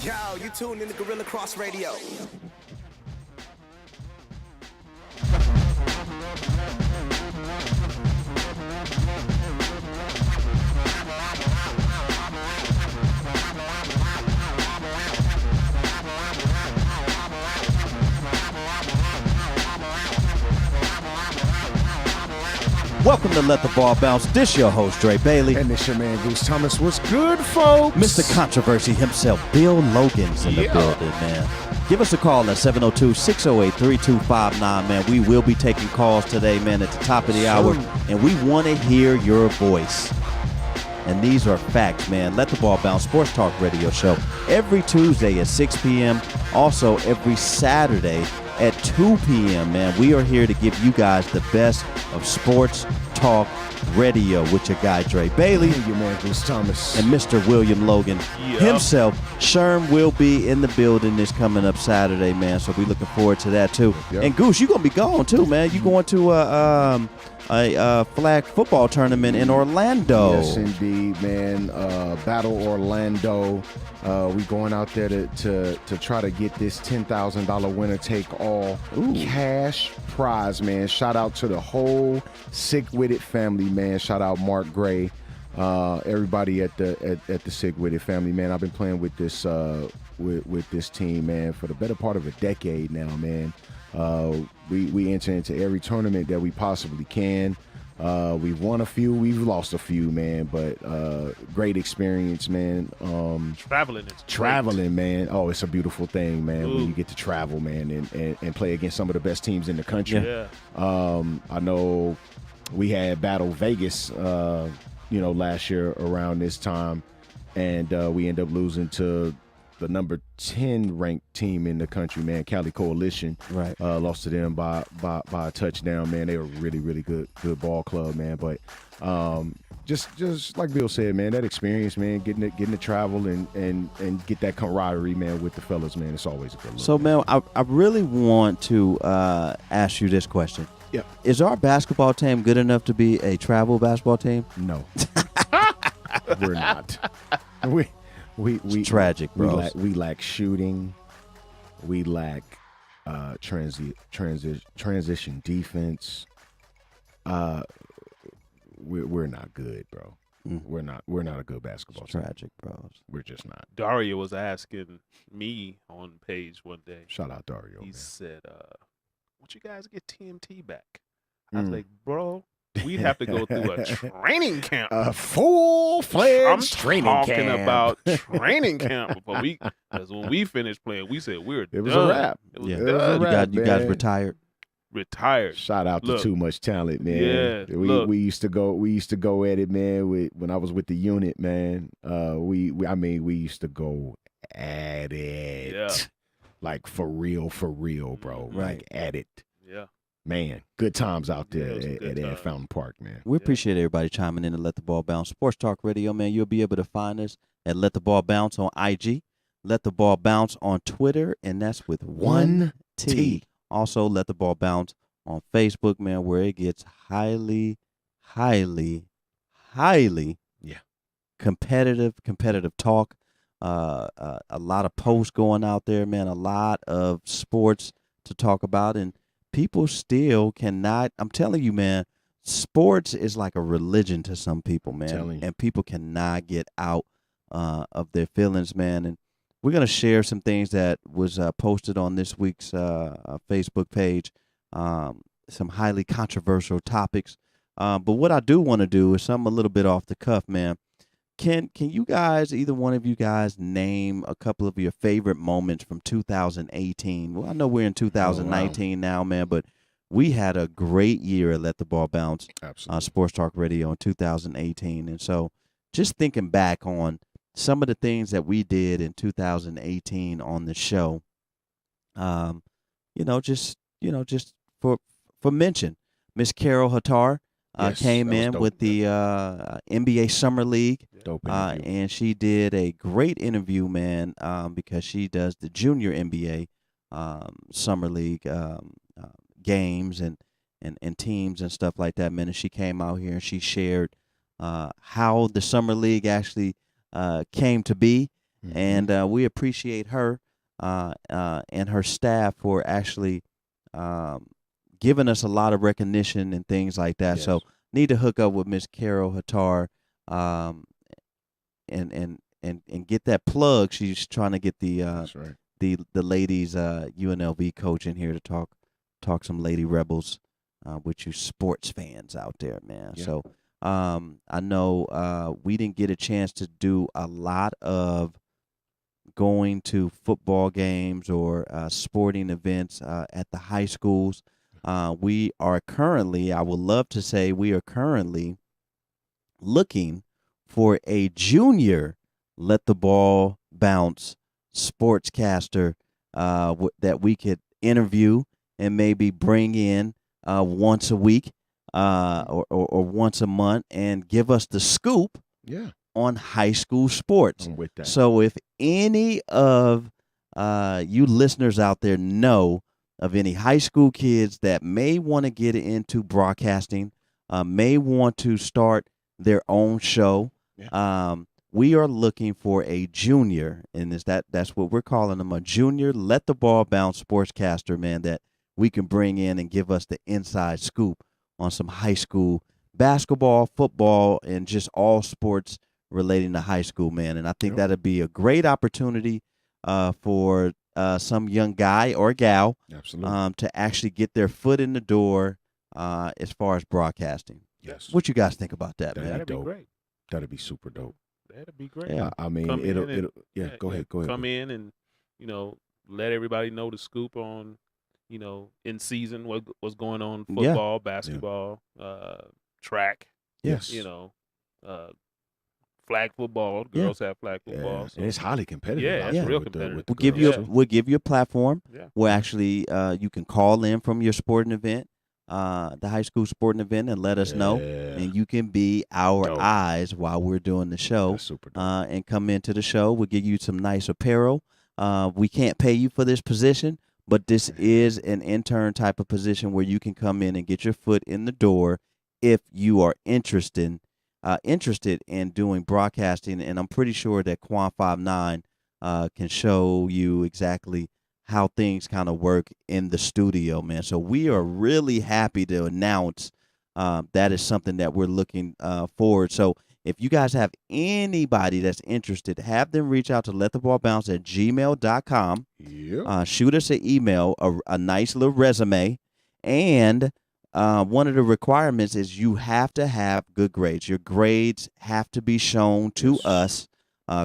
Yo, you tuned in to Guerilla Cross Radio. Welcome to Let the Ball Bounce. This your host, Dre Bailey. And this your man, Goose Thomas. What's good, folks? Mr. Controversy himself, Bill Logan's in the building, man. Give us a call at 702-608-3259, man. We will be taking calls today, man, at the top of the hour. And we want to hear your voice. And these are facts, man. Let the Ball Bounce Sports Talk Radio Show every Tuesday at 6 p.m. Also, every Saturday at 2 p.m., man. We are here to give you guys the best of sports talk radio with your guy, Dre Bailey. Your man, Goose Thomas. And Mr. William Logan himself. Sherm will be in the building this coming up Saturday, man. So we looking forward to that, too. Yep. And, Goose, you going to be gone, too, man. You going to a flag football tournament in Orlando. Yes, indeed, man. Battle Orlando. We going out there to try to get this $10,000 winner take all cash prize, man. Shout out to the whole Sick With It family, man. Shout out Mark Gray, everybody at the Sick With It family, man. I've been playing with this with this team, man, for the better part of a decade now, man. We enter into every tournament that we possibly can. We've won a few, we've lost a few, man, but great experience, man. Traveling, man. Oh, it's a beautiful thing, man, when you get to travel, man, and play against some of the best teams in the country. Yeah. I know we had Battle Vegas, last year around this time, and we ended up losing to the number 10 ranked team in the country, man, Cali Coalition. Right. Lost to them by a touchdown, man. They were really, really good ball club, man. But just like Bill said, man, that experience, man, getting to travel and get that camaraderie, man, with the fellas, man, it's always a good look. So, man, I really want to ask you this question. Yeah. Is our basketball team good enough to be a travel basketball team? No. We're not. It's tragic, bro. We lack shooting. We lack transition defense. We're not good, bro. We're not a good basketball team. Tragic, bro. We're just not. Dario was asking me on page one day. Shout out Dario. He said, "Won't you guys get TMT back?" I was like, "Bro, we'd have to go through a training camp, a full-fledged training camp." I'm talking about training camp. But because when we finished playing, we said we're done. It was a wrap. It was It done. was a wrap, You guys retired. Shout out to Too Much Talent, man. Yeah, we used to go at it, man. When I was with the unit, man. We used to go at it. Yeah. Like for real, bro. Right. Like at it. Yeah. Man, good times out there Yeah, it was a good at time. Fountain Park, man. We appreciate everybody chiming in to Let the Ball Bounce Sports Talk Radio, man. You'll be able to find us at Let the Ball Bounce on IG, Let the Ball Bounce on Twitter, and that's with one T. Also, Let the Ball Bounce on Facebook, man, where it gets highly competitive talk. A lot of posts going out there, man. A lot of sports to talk about, and people still cannot. I'm telling you, man. Sports is like a religion to some people, man, and people cannot get out of their feelings, man. And we're gonna share some things that was posted on this week's Facebook page. Some highly controversial topics, but what I do want to do is something a little bit off the cuff, man. Can you guys, either one of you guys, name a couple of your favorite moments from 2018? Well, I know we're in 2019 now, man, but we had a great year at Let the Ball Bounce, Sports Talk Radio in 2018. And so just thinking back on some of the things that we did in 2018 on the show, just for mention, Miss Carol Hattar came in with the NBA Summer League, and she did a great interview, man, because she does the Junior NBA Summer League games and teams and stuff like that, man. And she came out here and she shared how the Summer League actually came to be and we appreciate her and her staff for actually giving us a lot of recognition and things like that. Yes. So need to hook up with Miss Carol Hattar, and get that plug. She's trying to get the That's right. the ladies UNLV coach in here to talk some Lady Rebels with you sports fans out there, man. Yeah. So I know we didn't get a chance to do a lot of going to football games or sporting events at the high schools. We are currently, I would love to say, we are currently looking for a junior Let the Ball Bounce sportscaster that we could interview and maybe bring in once a week or once a month and give us the scoop Yeah. on high school sports. I'm with that. So if any of you listeners out there know of any high school kids that may want to get into broadcasting, may want to start their own show, we are looking for a junior, and that's what we're calling them, a junior Let the Ball Bounce sportscaster, man, that we can bring in and give us the inside scoop on some high school basketball, football, and just all sports relating to high school, man. And I think that'd be a great opportunity for some young guy or gal to actually get their foot in the door as far as broadcasting. Yes. What you guys think about that, man? That'd be great. That'd be super dope. That'd be great. Yeah. I mean, Come it'll in and- go ahead. Come in and let everybody know the scoop on in season what's going on, football, basketball, track. Yes. Flag football. Girls have flag football. Yeah. So. And it's highly competitive. Yeah, out it's there real with the- competitive. with the We'll girls, give you a platform Yeah. where actually you can call in from your sporting event, the high school sporting event, and let us know, and you can be our Dope. eyes while we're doing the show. That's super dope. And come into the show. We'll give you some nice apparel. We can't pay you for this position, but this is an intern type of position where you can come in and get your foot in the door if you are interested in doing broadcasting. And I'm pretty sure that Conf 59 can show you exactly how things kind of work in the studio, man. So we are really happy to announce that is something that we're looking forward. So if you guys have anybody that's interested, have them reach out to lettheballbounce@gmail.com. Yeah. Shoot us an email, a nice little resume, and one of the requirements is you have to have good grades. Your grades have to be shown to us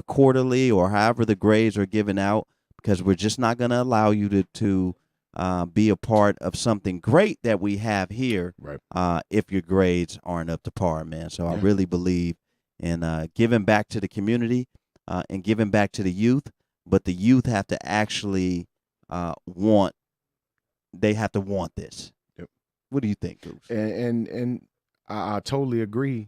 quarterly or however the grades are given out, because we're just not going to allow you to be a part of something great that we have here if your grades aren't up to par, man. So I really believe in giving back to the community and giving back to the youth, but the youth have to actually want this. Yep. What do you think, Goose? And I totally agree,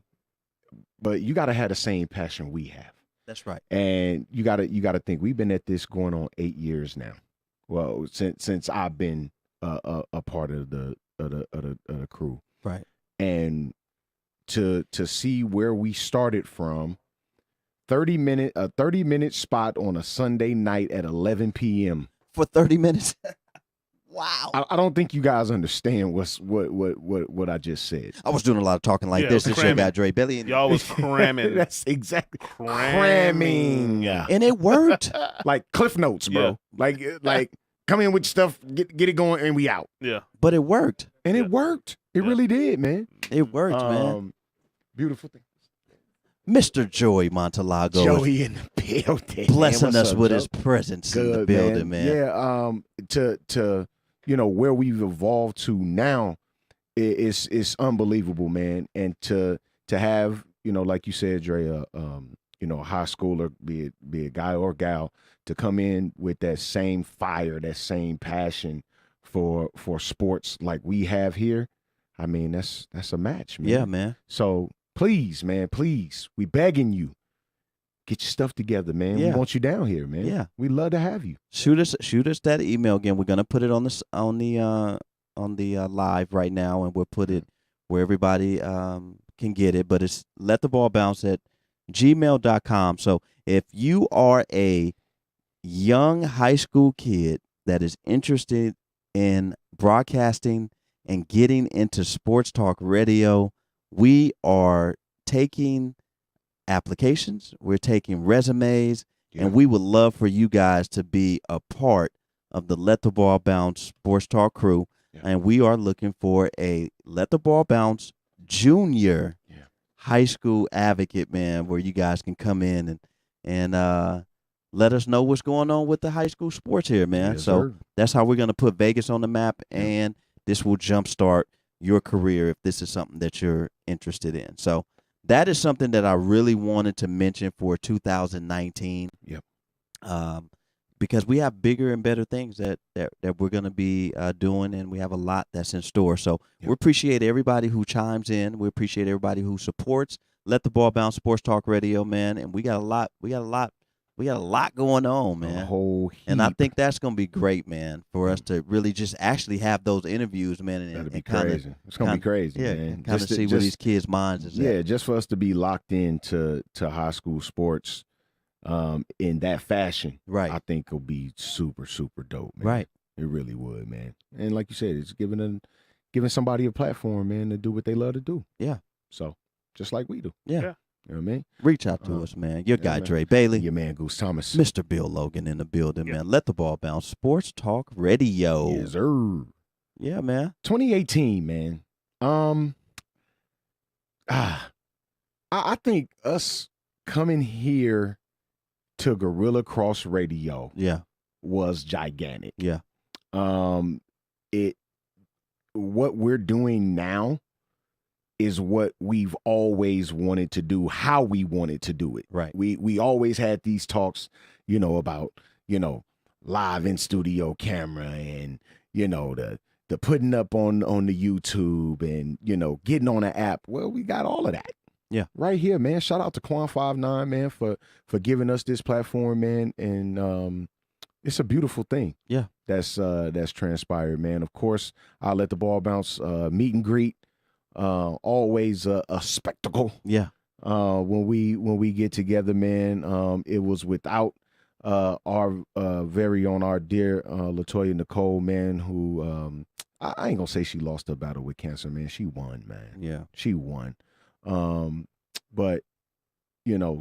but you got to have the same passion we have. That's right. And you got to think we've been at this going on 8 years now. Well, since I've been a part of the crew, right? And to see where we started from, a 30-minute spot on a Sunday night at 11 p.m. for 30 minutes. Wow. I don't think you guys understand what I just said. I was doing a lot of talking like this. This your guy Dre Belly. Y'all was cramming. That's exactly cramming. And it worked. Like Cliff Notes, bro. Yeah. Like come in with stuff, get it going, and we out. Yeah. But it worked. And it worked. It really did, man. It worked, man. Beautiful thing. Mr. Joey Montalago. Joey in the building. Blessing man. us up, with Joe? his presence in the Good, building, man. Yeah, to where we've evolved to now is unbelievable, man. And to have, like you said, Dre, a high schooler, be it a guy or gal, to come in with that same fire, that same passion for sports like we have here. I mean, that's a match, man. Yeah, man. So please, man, please, we begging you, get your stuff together, man. Yeah. We want you down here, man. Yeah. We'd love to have you. Shoot us that email again. We're gonna put it on the live right now, and we'll put it where everybody can get it. But it's lettheballbounce@gmail.com. So if you are a young high school kid that is interested in broadcasting and getting into sports talk radio, we are taking applications, we're taking resumes, and we would love for you guys to be a part of the Let the Ball Bounce Sports Talk crew. And we are looking for a Let the Ball Bounce junior high school advocate, man, where you guys can come in and let us know what's going on with the high school sports here, man. Yes, so sir. that's how we're going to put Vegas on the map, and this will jumpstart your career if this is something that you're interested in. So that is something that I really wanted to mention for 2019. Because we have bigger and better things that we're going to be doing, and we have a lot that's in store. So we appreciate everybody who chimes in. We appreciate everybody who supports Let the Ball Bounce Sports Talk Radio, man. And we got a lot going on, man. A whole heap. And I think that's going to be great, man, for us to really just actually have those interviews, man. And, That'd be kinda, crazy. It's going to be crazy, man. Kind of see where these kids' minds is at. Yeah, just for us to be locked into high school sports in that fashion, right? I think it'll be super, super dope, man. Right. It really would, man. And like you said, it's giving somebody a platform, man, to do what they love to do. Yeah. So just like we do. Yeah. You know what I mean? Reach out to us, man. Your guy, man. Dre Bailey. Your man, Goose Thomas. Mr. Bill Logan in the building, man. Let the Ball Bounce Sports Talk Radio. Yes, sir. Yeah, man. 2018, man. I think us coming here to Guerilla Cross Radio was gigantic. Yeah. What we're doing now is what we've always wanted to do, how we wanted to do it. Right. We always had these talks, about, live in studio camera and, the putting up on the YouTube and, getting on the app. Well, we got all of that. Yeah. Right here, man. Shout out to Conf 59, man, for giving us this platform, man. And it's a beautiful thing. Yeah. That's transpired, man. Of course, I'll let the ball bounce. Meet and greet. Always a spectacle. Yeah. When we get together, man. It was without our very own, our dear Latoya Nicole, man, who I ain't gonna say she lost her battle with cancer, man. She won, man. Yeah. She won. But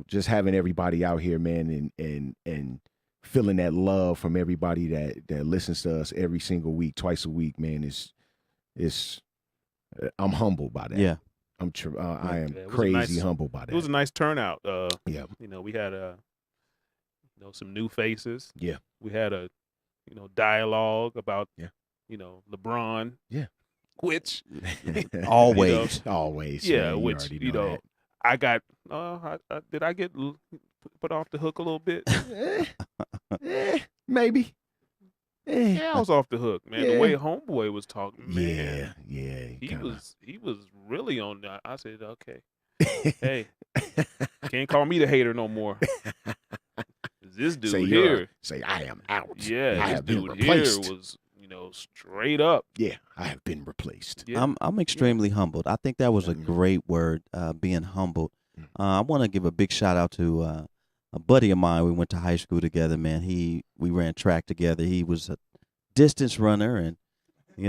just having everybody out here, man, and feeling that love from everybody that listens to us every single week, twice a week, man, is I'm humbled by that. Yeah. I am crazy humbled by that. It was a nice turnout. Yeah. We had some new faces. Yeah. We had a dialogue about LeBron. Yeah. Which always. Always. Yeah, man, which that. I got did I get put off the hook a little bit? Maybe. Yeah, I was off the hook, man. The way Homeboy was talking, man. Yeah. He was really on that. I said, okay, hey, can't call me the hater no more. This dude here, say I am out. Yeah, I this have been dude replaced. here was straight up. Yeah, I have been replaced. Yeah. I'm extremely humbled. I think that was a great word, being humbled. I want to give a big shout out to a buddy of mine. We went to high school together, man. We ran track together. He was a distance runner, and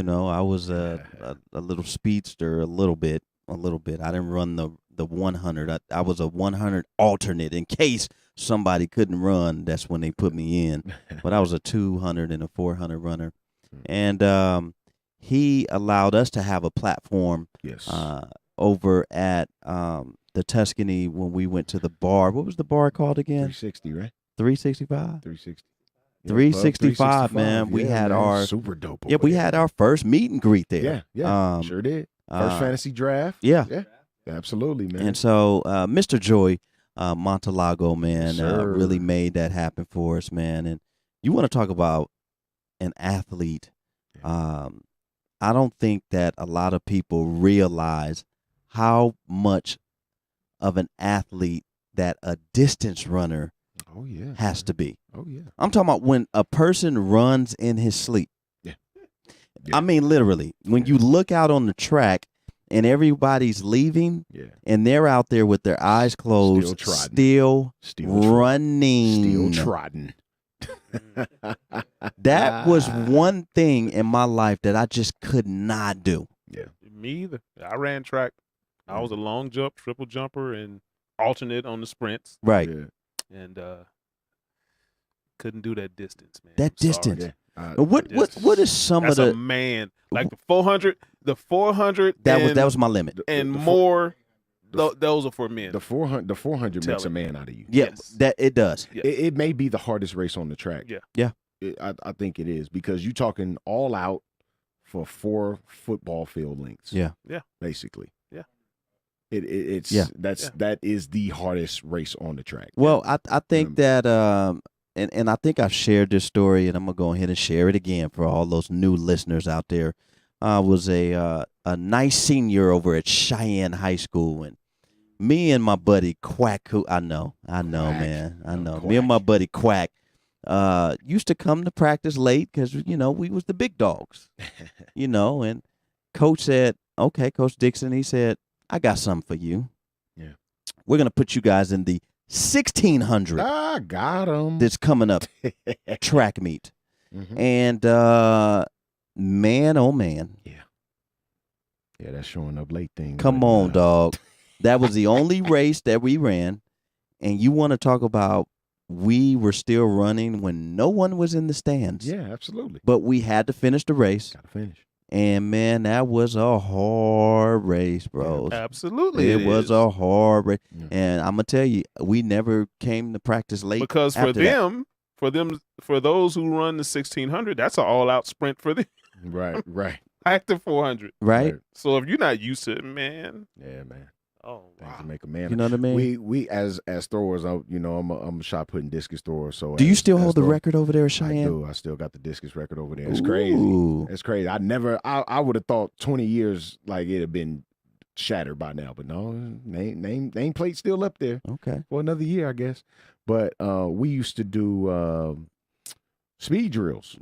I was a little speedster, a little bit. I didn't run the 100. I was a 100 alternate in case somebody couldn't run. That's when they put me in. But I was a 200 and a 400 runner. And he allowed us to have a platform over at the Tuscany when we went to the bar. What was the bar called again? 360, right? 365? 360. 365, man. We had our super dope. Yeah, we had our first meet and greet there. Yeah. Sure did. First fantasy draft. Yeah. Absolutely, man. And so Mr. Joy Montalago, man, really made that happen for us, man. And you want to talk about an athlete. I don't think that a lot of people realize how much of an athlete that a distance runner has to be. Oh, yeah. I'm talking about when a person runs in his sleep. Yeah. I mean, literally, when you look out on the track and everybody's leaving, and they're out there with their eyes closed, still running. Still trotting. That was one thing in my life that I just could not do. Yeah. Me either. I ran track. I was a long jump, triple jumper, and alternate on the sprints. Right. Yeah. And couldn't do that distance, man. That I'm distance. sorry. What is some That's of the a man like the 400, that was my limit. And more. Those are for men. The 400 makes a man out of you. Yeah, that it does. Yeah. It may be the hardest race on the track. Yeah. I think it is because you're talking all out for 4 football field lengths. Yeah. Basically. Yeah. That is the hardest race on the track. Well, I think that and I think I've shared this story, and I'm gonna go ahead and share it again for all those new listeners out there. I was a nice senior over at Cheyenne High School, and me and my buddy Quack, who I know, man, I know. Me and my buddy Quack used to come to practice late because we was the big dogs, And Coach said, "Okay, Coach Dixon," he said, "I got something for you. Yeah, we're gonna put you guys in the 1600. I got him. That's coming up track meet, and man, oh man, yeah, that's showing up late thing. Come on, dog. That was the only race that we ran, and you want to talk about we were still running when no one was in the stands. Yeah, absolutely. But we had to finish the race. Got to finish. And man, that was a hard race, bros. Absolutely, it was a hard race. Yeah. And I'm gonna tell you, we never came to practice late because for those who run the 1600, that's an all-out sprint for them. Right. Active 400. Right. So if you're not used to it, man. Yeah, man. Oh, Things wow. to make a man. You know what I mean? We as throwers, I'm a shot putting discus thrower. So do you still hold the record over there at Cheyenne? I do. I still got the discus record over there. It's crazy. It's crazy. I would have thought 20 years like it'd have been shattered by now, but no, nameplate still up there. Okay. For another year, I guess. But we used to do speed drills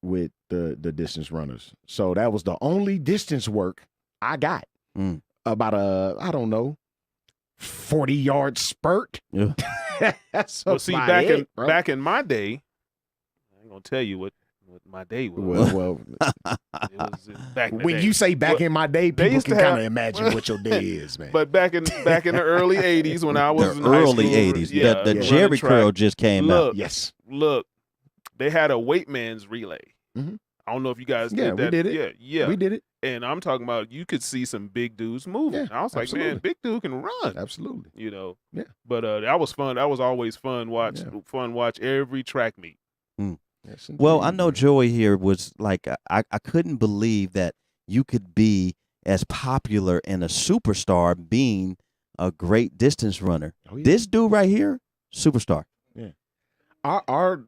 with the distance runners. So that was the only distance work I got. About I don't know, 40-yard spurt. Yeah. So see, back in my day, I ain't gonna tell you what my day was. Well, it was back in the when day. you say back in my day, they people used can to have- kind of imagine what your day is, man. But back in the early 80s when I was The in high early school, 80s. yeah, The running Jerry track. curl just came out. Yes. Look, they had a weight man's relay. Mhm. I don't know if you guys Yeah, did that. we did it. Yeah. We did it. And I'm talking about you could see some big dudes moving. Yeah, I was like, absolutely. man, big dude can run. Absolutely. Yeah. But that was fun. That was always fun. Watch every track meet. Yes, Well, I indeed, know man. Joey here was like, I couldn't believe that you could be as popular and a superstar being a great distance runner. Oh, yeah. This dude right here, superstar. Yeah. Our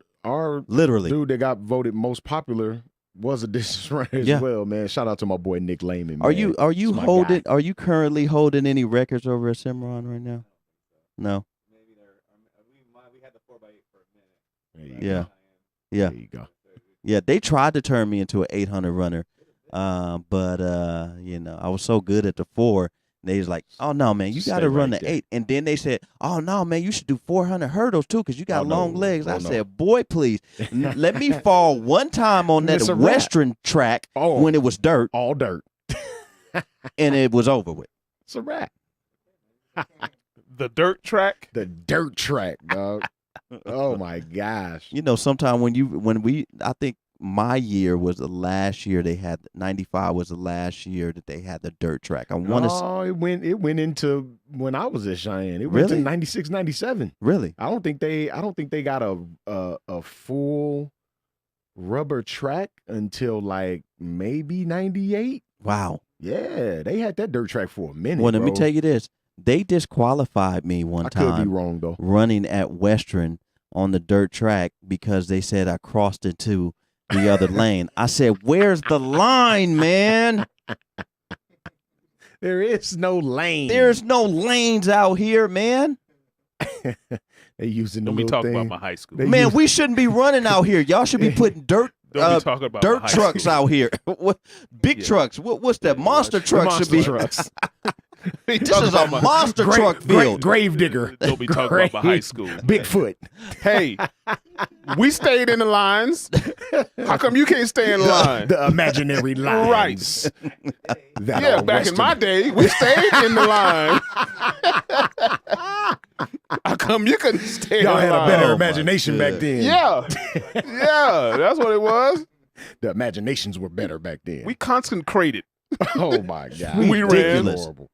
Literally. dude that got voted most popular was a distance runner as well, man. Shout out to my boy Nick Lehman. Man. Are you He's my holding? guy. Are you currently holding any records over at Cimarron right now? No. We had the 4x8 for a minute. There you Yeah. go. Yeah. There you go. Yeah. They tried to turn me into an 800 runner, but I was so good at the 4. They was like, "Oh no, man, you Stay got to run right the there. 8." And then they said, "Oh no, man, you should do 400 hurdles too, because you got Oh, no. long legs." Oh, I no. said, "Boy, please, let me fall one time on that It's a wrap. Western track Oh. when it was dirt, All dirt. and it was over with." It's a wrap. The dirt track. The dirt track, dog. Oh my gosh. You know, sometime I think my year was the last year they had 95 was the last year that they had the dirt track. I want to Oh, it went into when I was at Cheyenne. It went to Really? 96, 97. really. I don't think they got a full rubber track until like maybe 98. Wow. Yeah, they had that dirt track for a minute. Well, let me bro. tell you this. They disqualified me one I could be time wrong though. running at Western on the dirt track because they said I crossed into the other lane. I said, "Where's the line, man? There is no lane. There's no lanes out here, man. They using the Let me little talk thing. about my high school. They Man, use- we shouldn't be running out here. Y'all should be putting dirt Don't be talking about dirt high trucks school. out here. Big Yeah. trucks. What's that? Monster trucks should be. trucks. This is a monster truck field. Grave digger. Don't be talking about my high school. Bigfoot. Hey, we stayed in the lines. How come you can't stay in the line? The imaginary lines. That Yeah, are back in Western. my day, we stayed in the line. How come you couldn't stay in Y'all the had line? a better Oh, my imagination back then. Yeah. Yeah, that's what it was. The imaginations were better back then. We consecrated. Oh my God. We ran. Ridiculous. Horrible.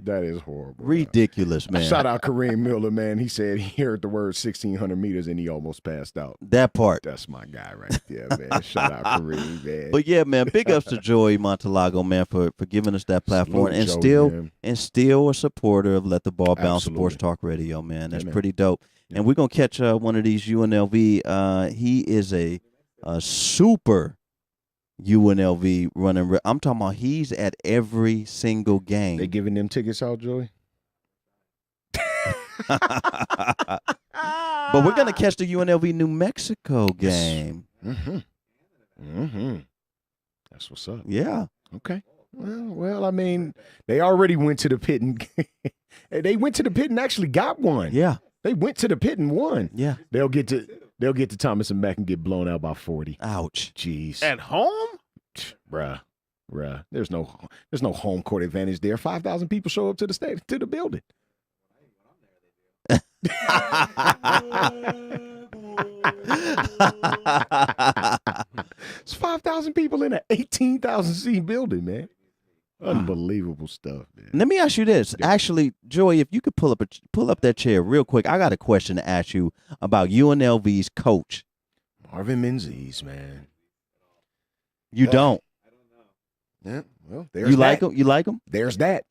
That is horrible. Ridiculous, man. Shout out Kareem Miller, man. He said he heard the word 1,600 meters and he almost passed out. That part. That's my guy right there, man. Shout out Kareem, man. But yeah, man, big ups to Joey Montalago, man, for giving us that platform Salute, and Joey, still a supporter of Let the Ball Bounce Absolutely. Sports Talk Radio, man. That's Amen. pretty dope. Yeah. And we're gonna catch one of these UNLV. He is a super UNLV running. I'm talking about he's at every single game. They giving them tickets out, Joey? But we're gonna catch the UNLV New Mexico game. Mm-hmm. That's what's up. Yeah. Okay. Well, I mean, they already went to the pit and they went to the pit and actually got one. Yeah. They went to the pit and won. Yeah. They'll get to Thomas and Mack and get blown out by 40. Ouch. Jeez. At home? Bruh. There's no home court advantage there. 5,000 people show up to the building. It's 5,000 people in an 18,000 seat building, man. Unbelievable stuff, man. Let me ask you this. Actually, Joey, if you could pull up that chair real quick, I got a question to ask you about UNLV's coach. Marvin Menzies, man. You don't. Yeah, well, there's You that. like him? You like him? There's that.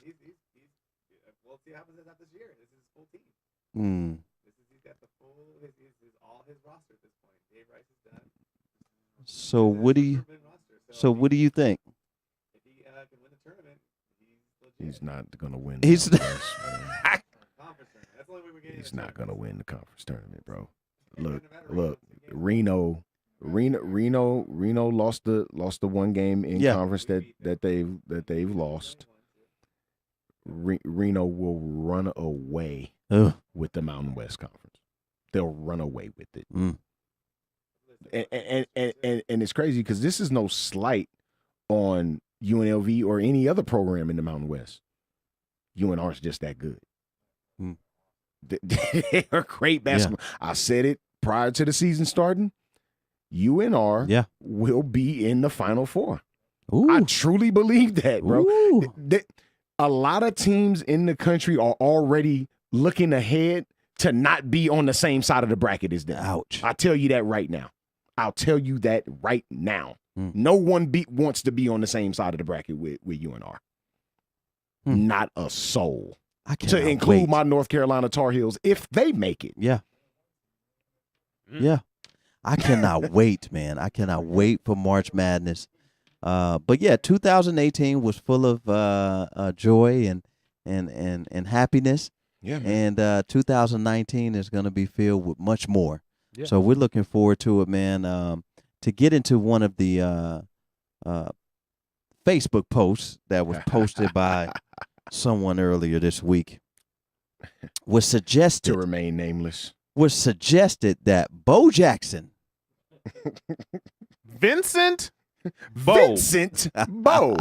We'll see what happens this year. This is his full team. Mm. He's got the full, all his roster at this point. Dave Rice is done. So what do you? So what do you think? If he can win the tournament, he's He's not going to win. He's- the conference, man. conference tournament. That's the only way we're getting. He's not going to win the conference tournament, bro. Look, Reno lost the one game in Yeah. conference that they've lost. Reno will run away Ugh. with the Mountain West Conference. They'll run away with it. Mm. And it's crazy because this is no slight on UNLV or any other program in the Mountain West. UNR is just that good. Mm. They're great basketball. I said it prior to the season starting. UNR Yeah. will be in the Final Four. Ooh. I truly believe that, bro. Ooh. A lot of teams in the country are already looking ahead to not be on the same side of the bracket as them. Ouch. I'll tell you that right now. Mm. No one wants to be on the same side of the bracket with UNR. Hmm. Not a soul. I To cannot include wait. my North Carolina Tar Heels if they make it. Yeah. Mm. Yeah. I cannot wait, man. I cannot wait for March Madness. But yeah, 2018 was full of joy and happiness. Yeah, man. And 2019 is going to be filled with much more. Yeah. So we're looking forward to it, man. To get into one of the Facebook posts that was posted by someone earlier this week was To suggested remain nameless. that Bo Jackson Vincent Bo. Vincent Bo.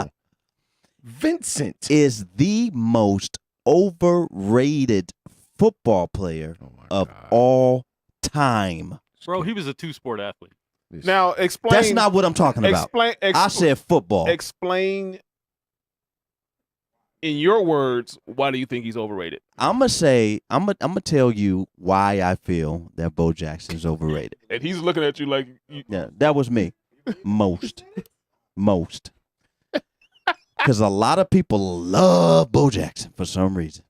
Vincent. is the most overrated football player Oh my of God. all time. Bro, he was a two-sport athlete. This- Now explain. That's not what I'm talking about. Explain. I said football. Explain. In your words, why do you think he's overrated? I'm gonna tell you why I feel that Bo Jackson's overrated. And he's looking at you like, Yeah, that was me. Most. Because a lot of people love Bo Jackson for some reason.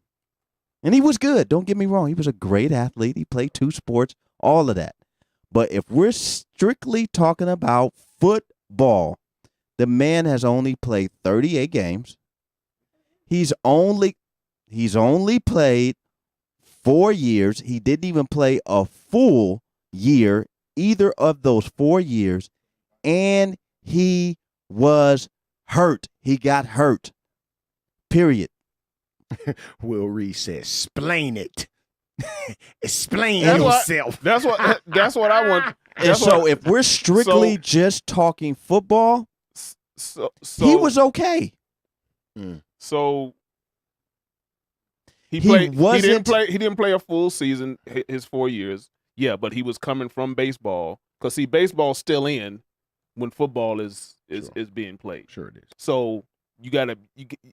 And he was good. Don't get me wrong. He was a great athlete. He played two sports, all of that. But if we're strictly talking about football, the man has only played 38 games. He's only played 4 years. He didn't even play a full year either of those 4 years and he was hurt. He got hurt. Period. Will Reed says, "Explain it. Explain That's yourself." That's what I want. And so if we're strictly just talking football, So he was okay. So he He didn't play a full season his 4 years. Yeah, but he was coming from baseball because see, baseball's still in when football is being played. Sure it is. So you gotta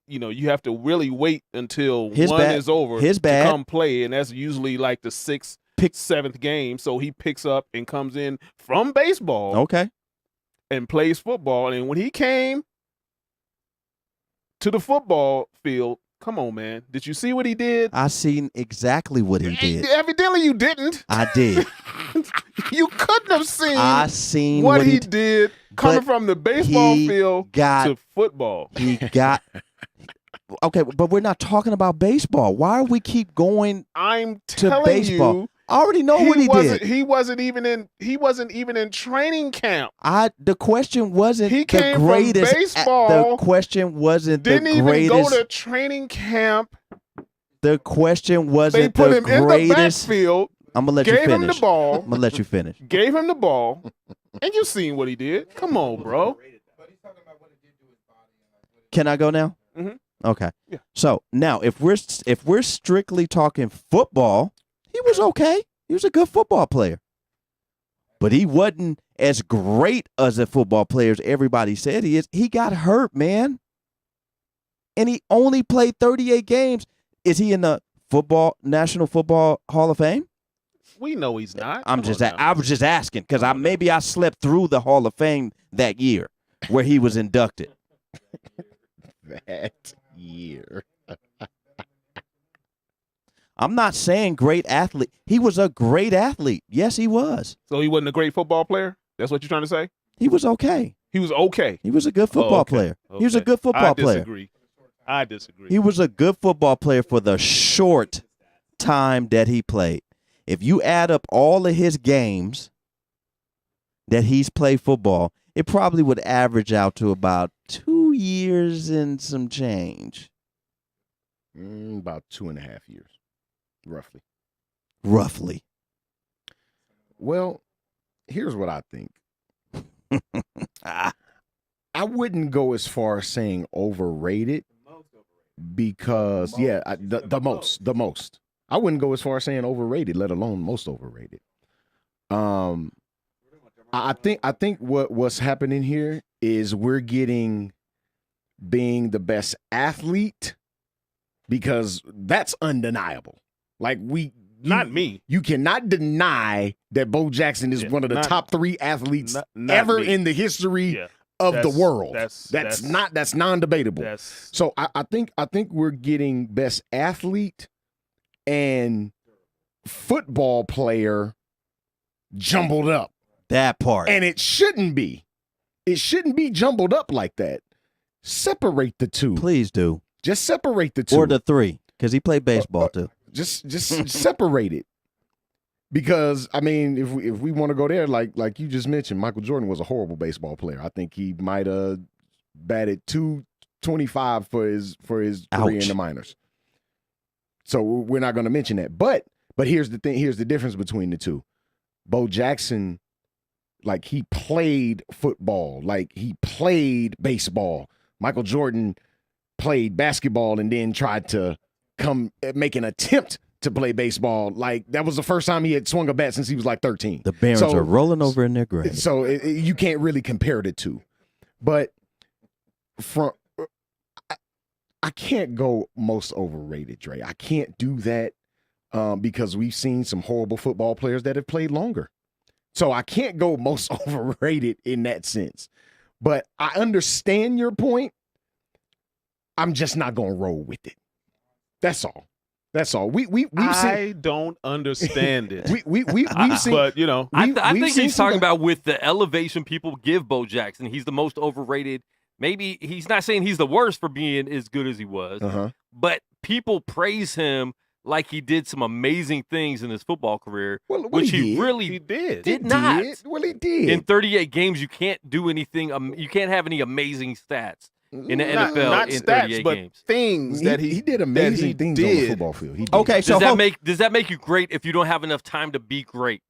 you have to really wait until His one bad. is over His to bad. come play, and that's usually like the sixth, seventh game. So he picks up and comes in from baseball. Okay. And plays football. And when he came to the football field, come on, man. Did you see what he did? I seen exactly what he did. Evidently you didn't. I did. You couldn't have seen I seen what he did coming but from the baseball he field got- to football. He got okay, but we're not talking about baseball. Why are we keep going I'm to telling baseball? you, I already know what he did. He wasn't even in training camp. The question wasn't He came the from greatest. baseball, The question wasn't Didn't the even greatest. go to training camp. The question They wasn't put the him in the greatest. backfield, I'm gonna let you gave him finish. the ball, I'm gonna let you finish. gave him the ball, and you seen what he did. Come on, bro. Can I go now? Mhm. Okay. Yeah. So now, if we're strictly talking football, he was okay. He was a good football player, but he wasn't as great as a football player as everybody said he is. He got hurt, man, and he only played 38 games. Is he in the National Football Hall of Fame? We know he's not. I was just asking because maybe I slept through the Hall of Fame that year where he was inducted. That year. I'm not saying great athlete. He was a great athlete. Yes, he was. So he wasn't a great football player? That's what you're trying to say? He was okay. He was okay. He was a good football okay. player. He was a good football player. I disagree. He was a good football player for the short time that he played. If you add up all of his games that he's played football, it probably would average out to about 2 years and some change. About 2.5 years, roughly. Roughly. Well, here's what I think. I wouldn't go as far as saying overrated because, the most. I wouldn't go as far as saying overrated, let alone most overrated. I think what's happening here is we're getting being the best athlete because that's undeniable. Like not me. You cannot deny that Bo Jackson is one of the top 3 athletes not ever me. in the history of the world. That's non-debatable. So I think we're getting best athlete and football player jumbled up. That part. And it shouldn't be. It shouldn't be jumbled up like that. Separate the two. Please do. Just separate the two. Or the 3, because he played baseball too. Just separate it. Because I mean, if we want to go there, like you just mentioned, Michael Jordan was a horrible baseball player. I think he might have batted .225 for his career in the minors. So we're not going to mention that. But here's the thing. Here's the difference between the two. Bo Jackson, like, he played football. Like, he played baseball. Michael Jordan played basketball and then tried to make an attempt to play baseball. Like, that was the first time he had swung a bat since he was like 13. The Barons are rolling over in their grave. So you can't really compare the two. But I can't go most overrated, Dre. I can't do that because we've seen some horrible football players that have played longer. So I can't go most overrated in that sense. But I understand your point. I'm just not going to roll with it. That's all. That's all. I don't understand it. We've seen, but you know, I think he's talking about with the elevation people give Bo Jackson. He's the most overrated. Maybe he's not saying he's the worst for being as good as he was, but people praise him like he did some amazing things in his football career, Well, which he did. really He did. did not. Well, he did. In 38 games, you can't do anything. You can't have any amazing stats in the Not NFL in stats, 38 but games. things that he did amazing things on the football field. He did. Okay, so Does that make you great if you don't have enough time to be great?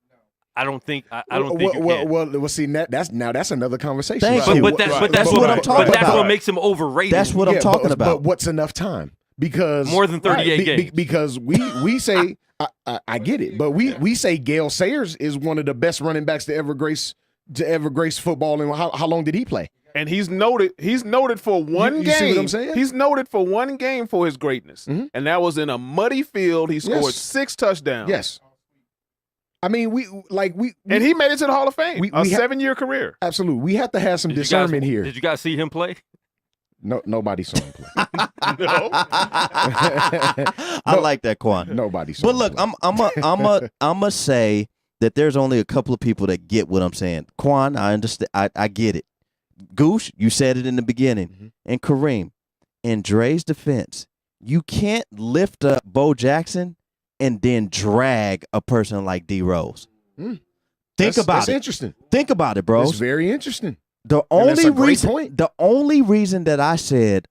I don't think. I don't think you can. Well, see, that's another conversation. Thank Right. you. But that's But what I'm talking that's about. what makes him overrated. that's what I'm Yeah, talking but about. what's enough time? Because More than 38 games. Because we say I get it, but we say Gale Sayers is one of the best running backs to ever grace football. And how long did he play? And he's noted for one You game. see what I'm saying? He's noted for one game for his greatness. And that was in a muddy field. He scored Yes. 6 touchdowns. Yes. I mean, And he made it to the Hall of Fame. We A ha- 7-year career. absolutely. We have to have some discernment here. Did you guys see him play? No, nobody saw him play. No. I like that, Quan. Nobody saw But him look, play. I'm a say that there's only a couple of people that get what I'm saying. Quan, I understand. I get it. Goose, you said it in the beginning, and Kareem, in Dre's defense, you can't lift up Bo Jackson and then drag a person like D Rose. Think about that's it. interesting. Think about it, bros. It's very interesting. The And that's only a great reason, point. the only reason that I said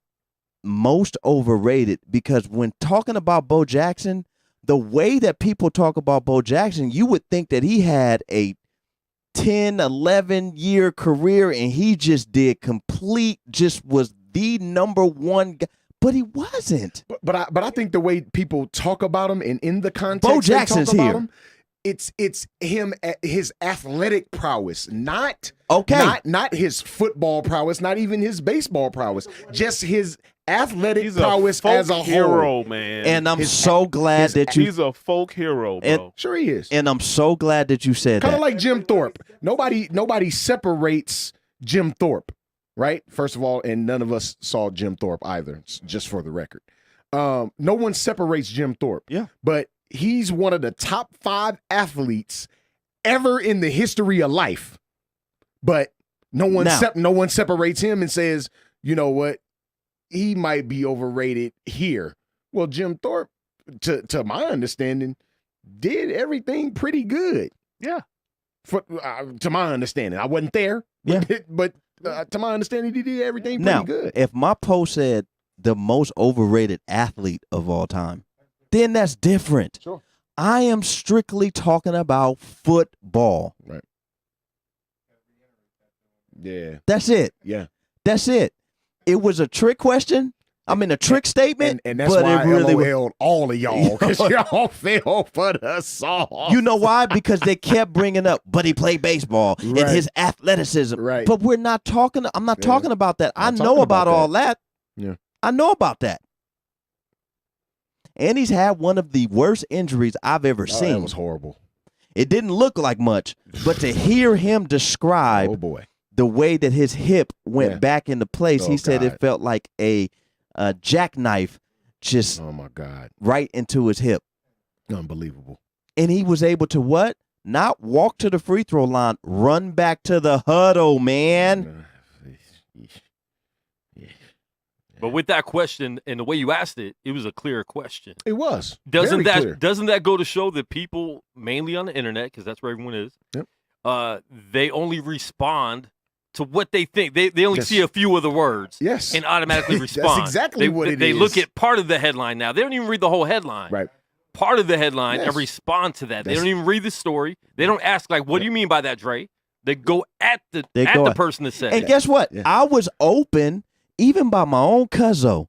most overrated, because when talking about Bo Jackson, the way that people talk about Bo Jackson, you would think that he had a 10, 11 year career and he just was the number one guy, but he wasn't. But I think the way people talk about him and in the context Bo they Jackson's talk about here. him, it's him his athletic prowess, not his football prowess, not even his baseball prowess, just his athletic He's prowess a folk as a hero, whole. man. And I'm so glad that you He's a folk hero, bro. Sure he is. and I'm so glad that you said Kind that. of like Jim Thorpe. Nobody separates Jim Thorpe, right? First of all, and none of us saw Jim Thorpe either, just for the record. No one separates Jim Thorpe. Yeah. But he's one of the top 5 athletes ever in the history of life. But no one separates him and says, you know what? He might be overrated here. Well, Jim Thorpe, to my understanding, did everything pretty good. Yeah. To my understanding, I wasn't there. Yeah. But to my understanding, he did everything Now, pretty good. if my post said the most overrated athlete of all time, then that's different. Sure. I am strictly talking about football. Right. Yeah. That's it. Yeah. That's it. It was a trick question. I mean, a trick statement. And that's but why it really was. LOL'd all of y'all, because y'all fell for the sauce. You know why? Because they kept bringing up, but he played baseball and Right. his athleticism. Right. But we're not talking. I'm not Yeah. talking about that. I Not know talking about about all that. Yeah. I know about that. And he's had one of the worst injuries I've ever Oh, seen. that was horrible. It didn't look like much, but to hear him describe Oh, boy. the way that his hip went Yeah. back into place, Oh, he said God. it felt like a jackknife just Oh, my God. right into his hip. Unbelievable. And he was able to what? Not walk to the free throw line, run back to the huddle, man. But with that question and the way you asked it, it was a clear question. It was. Doesn't Very clear. that go to show that people, mainly on the internet, because that's where everyone is, Yep. they only respond to what they think. They only Yes. see a few of the words Yes. and automatically That's respond. exactly what it They is. look at part of the headline now. They don't even read the whole headline. Right. Part of the headline Yes. and respond to that. They That's- don't even read the story. They don't ask, like, what do you mean by that, Dre? They go at the person that said And it. guess what? Yeah. I was open, even by my own cuzzo,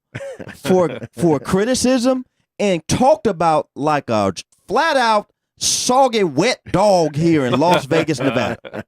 for criticism, and talked about like a flat out soggy wet dog here in Las Vegas, Nevada.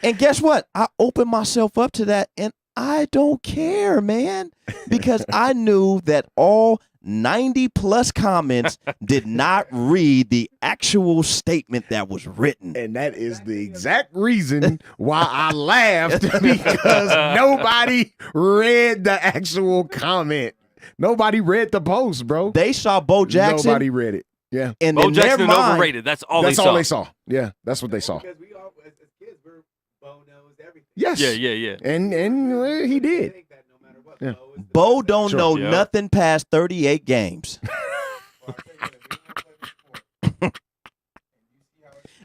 And guess what? I opened myself up to that, and I don't care, man, because I knew that all 90 plus comments did not read the actual statement that was written. And that is the exact reason why I laughed, because nobody read the actual comment. Nobody read the post, bro. They saw Bo Jackson, Nobody read it. Yeah. and Bo in their Jackson mind, overrated. That's all That's they all saw. they saw. Yeah, that's what they saw. Because we all, as kids, we're Bo knows everything. Yes. Yeah. And he I did. think that no matter what, Yeah. Bo is the Bo best. don't Sure. know Yeah. nothing past 38 games.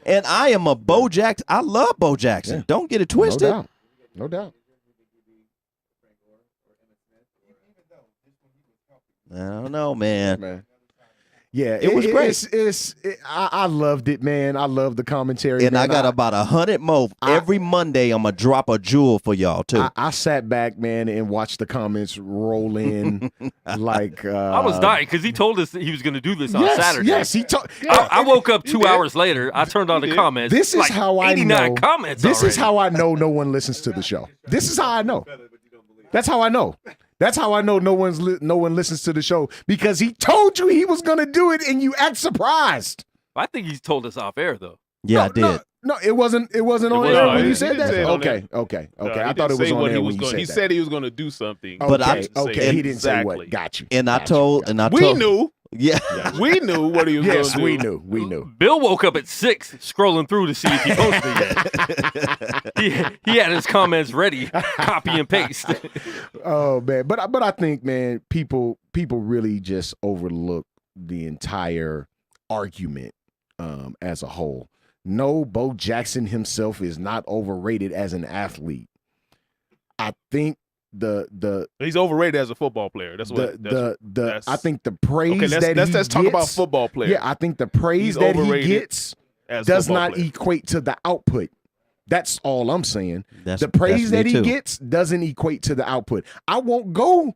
And I am a Bo Jackson. I love Bo Jackson. Yeah. Don't get it twisted. No doubt. I don't know, man. Yeah, It was great. I loved it, man. I love the commentary. And man. I got about 100 more. Every Monday, I'm going to drop a jewel for y'all, too. I sat back, man, and watched the comments roll in. Like I was dying because he told us that he was going to do this on Saturday. Yes, he told. I woke up 2 hours later. I turned on the comments. This is like how I 89 know. comments This already. is how I know no one listens to the show. This is how I know. That's how I know. That's how I know no one listens to the show, because he told you he was going to do it and you act surprised. I think he's told us off air though. Yeah, I did. No, it wasn't on wasn't air on when air. you said He didn't that. say it on Okay. No, I thought it was on air when you said He that. said he was going to do something. But Okay, he didn't say Exactly. what. Got you. And I Got you. told, and I We told, knew. yeah, We knew what he was going Yes, to do. we knew. Bill woke up at 6 scrolling through to see if he posted yet. he had his comments ready, copy and paste. Oh man, but I think, man, people really just overlook the entire argument as a whole. No, Bo Jackson himself is not overrated as an athlete. I think He's overrated as a football player. That's what. I think the praise let's talk about football players. Yeah, I think the praise He's that he overrated gets as does football not player. equate to the output. That's all I'm saying. That's- The praise that's me that he too. gets doesn't equate to the output. I won't go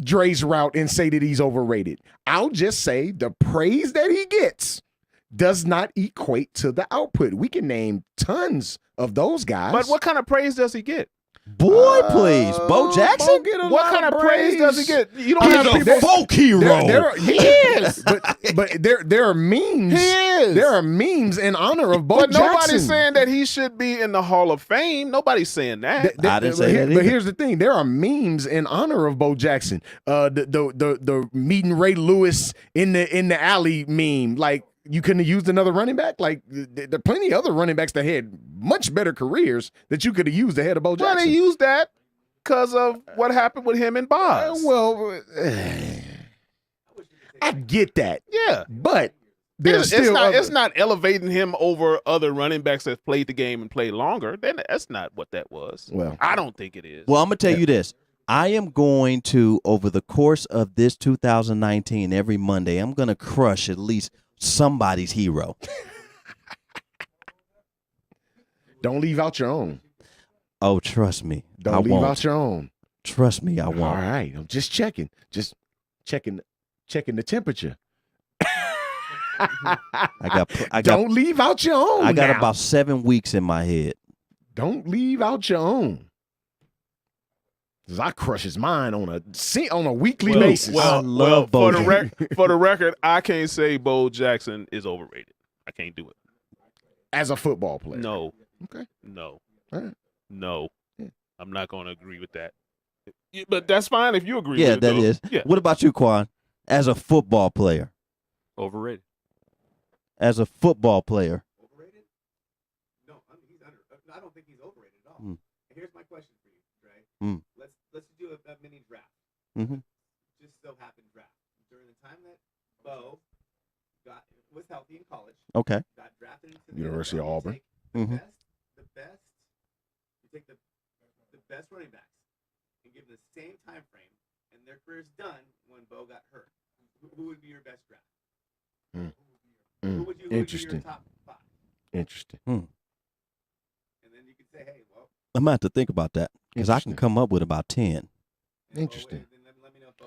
Dre's route and say that he's overrated. I'll just say the praise that he gets does not equate to the output. We can name tons of those guys. But what kind of praise does he get? boy, please, Bo Jackson. Bo get a What lot kind of praise does he get? You don't He's have a people. folk hero. He is, but there are memes. He is. There are memes in honor of Bo But Jackson. nobody's saying that he should be in the Hall of Fame. Nobody's saying that. I didn't say that But either. here's the thing: there are memes in honor of Bo Jackson. The meeting Ray Lewis in the alley meme. Like, you couldn't have used another running back. Like, there are plenty of other running backs that had much better careers that you could have used ahead of Bo Well, Jackson. they used that because of what happened with him and Boz. I get that, yeah. but there's It's still not. other- It's not elevating him over other running backs that played the game and played longer. Then that's not what that was. Well, I don't think it is. Well, I'm gonna tell you this. I am going to, over the course of this 2019, every Monday, I'm gonna crush at least somebody's hero. don't leave out your own. Oh, trust me, Don't I leave won't. out your own. Trust me, I All won't. right, I'm just checking. Just checking the temperature. I got Don't leave out your own. I got now. about 7 weeks in my head. Don't leave out your own. 'Cause I crushes mine on a weekly basis. I love Bo for the record, I can't say Bo Jackson is overrated. I can't do it. as a football player. No. Okay. No. All right. No. Yeah. I'm not going to agree with that. Yeah, but that's fine if you agree Yeah, with it. that though. is. Yeah. What about you, Quan? As a football player. Overrated. As a football player. Overrated? No, he's under. I don't think he's overrated at all. Mm. Here's my question for you, Dre. Mm. Let's do a mini draft. Mm-hmm. Just so happened draft during the time that Bo was healthy in college. Okay. Got drafted into the University of NFL. Auburn. You take Mhm. you take the best running backs and give them the same time frame, and their career's done when Bo got hurt. Who would be your best draft? Who would you? Who would be your Interesting. top 5? Interesting. And then you could say, hey, well, I'm going to have to think about that because I can Interesting. come up with about 10. Interesting. then let me know if Bo.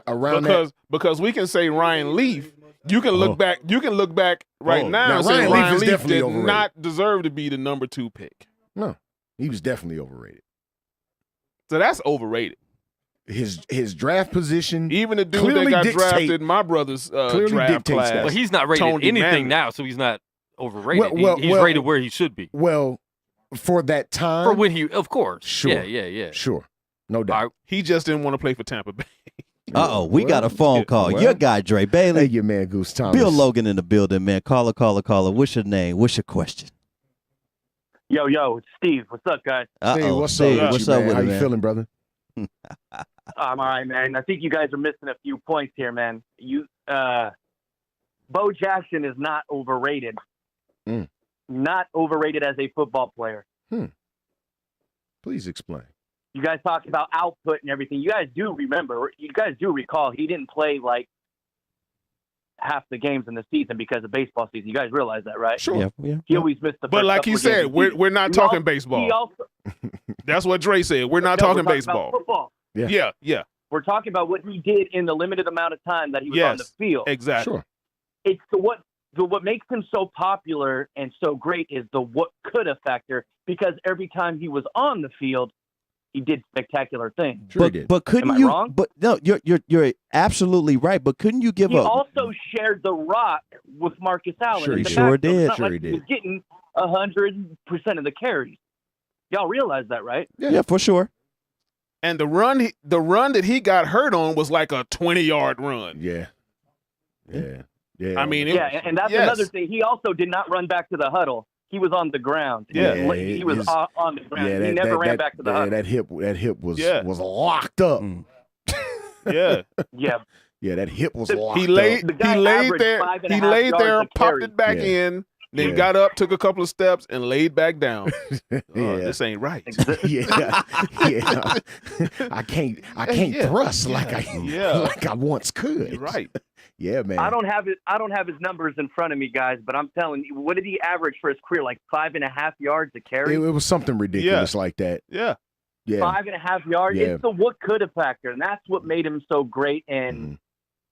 Around that. Because we can say Ryan Leaf. You can look back. You can look back right Oh, now now and say Ryan Leaf Ryan is Leaf definitely did overrated. not deserve to be the number 2 pick. No, he was definitely overrated. So that's overrated. His draft position. Even the dude Clearly that got dictate- drafted in my brother's clearly draft dictates class. that. Well, he's not rated Tony anything Manning. now, so he's not overrated. Well, he's rated where he should be. Well, for that time. For when he, of course. Sure. Yeah. Sure. No doubt. All right. He just didn't want to play for Tampa Bay. Uh-oh, we got a phone call. well. Your guy, Dre Hey, Bailey. your man Goose Thomas. Bill Logan in the building, man. Caller. What's your name? What's your question? Yo, it's Steve. What's up, guys? Uh-oh. Hey, what's Steve, up? With what's you, up man? with How it, you man? feeling, brother? I'm all right, man. I think you guys are missing a few points here, man. Bo Jackson is not overrated. Mm. not overrated as a football player. Please explain. You guys talk about output and everything. You guys do recall he didn't play like half the games in the season because of baseball season. You guys realize that, right? Sure. Yeah. He always missed the first But like couple he of said, games. we're not talking baseball. He also, That's what Dre said. We're not no, talking we're baseball. about football. Yeah. We're talking about what he did in the limited amount of time that he was on the field. Exactly. Sure. It's what makes him so popular and so great is the what coulda factor, because every time he was on the field, he did spectacular things. Sure he did. But couldn't Am I you? wrong? But no, you're absolutely right. But couldn't you give He up? also shared the rock with Marcus Allen. Sure in he the did. Sure backfield. It's did. not Sure like he he was did. getting 100% of the carries. Y'all realize that, right? Yeah, for sure. And the run that he got hurt on was like a 20-yard run. Yeah. I mean, Yeah, and that's another thing. He also did not run back to the huddle. He was on the ground. Yeah. He was on the ground. Yeah, he never ran back to the huddle. That hip was Yeah. was locked up. Yeah. Yeah. Yeah, that hip was The- locked He up. laid The guy there. averaged 5.5 He laid yards there, a popped carry. it back Yeah. in, then Yeah. got up, took a couple of steps, and laid back down. Yeah. This ain't right. yeah. I can't thrust like I once could. You're right. Yeah, man. I don't have his numbers in front of me, guys, but I'm telling you, what did he average for his career? Like 5.5 yards a carry? It was something ridiculous like that. Yeah. Yeah. 5.5 yards. Yeah. It's the what coulda factor, and that's what made him so great. And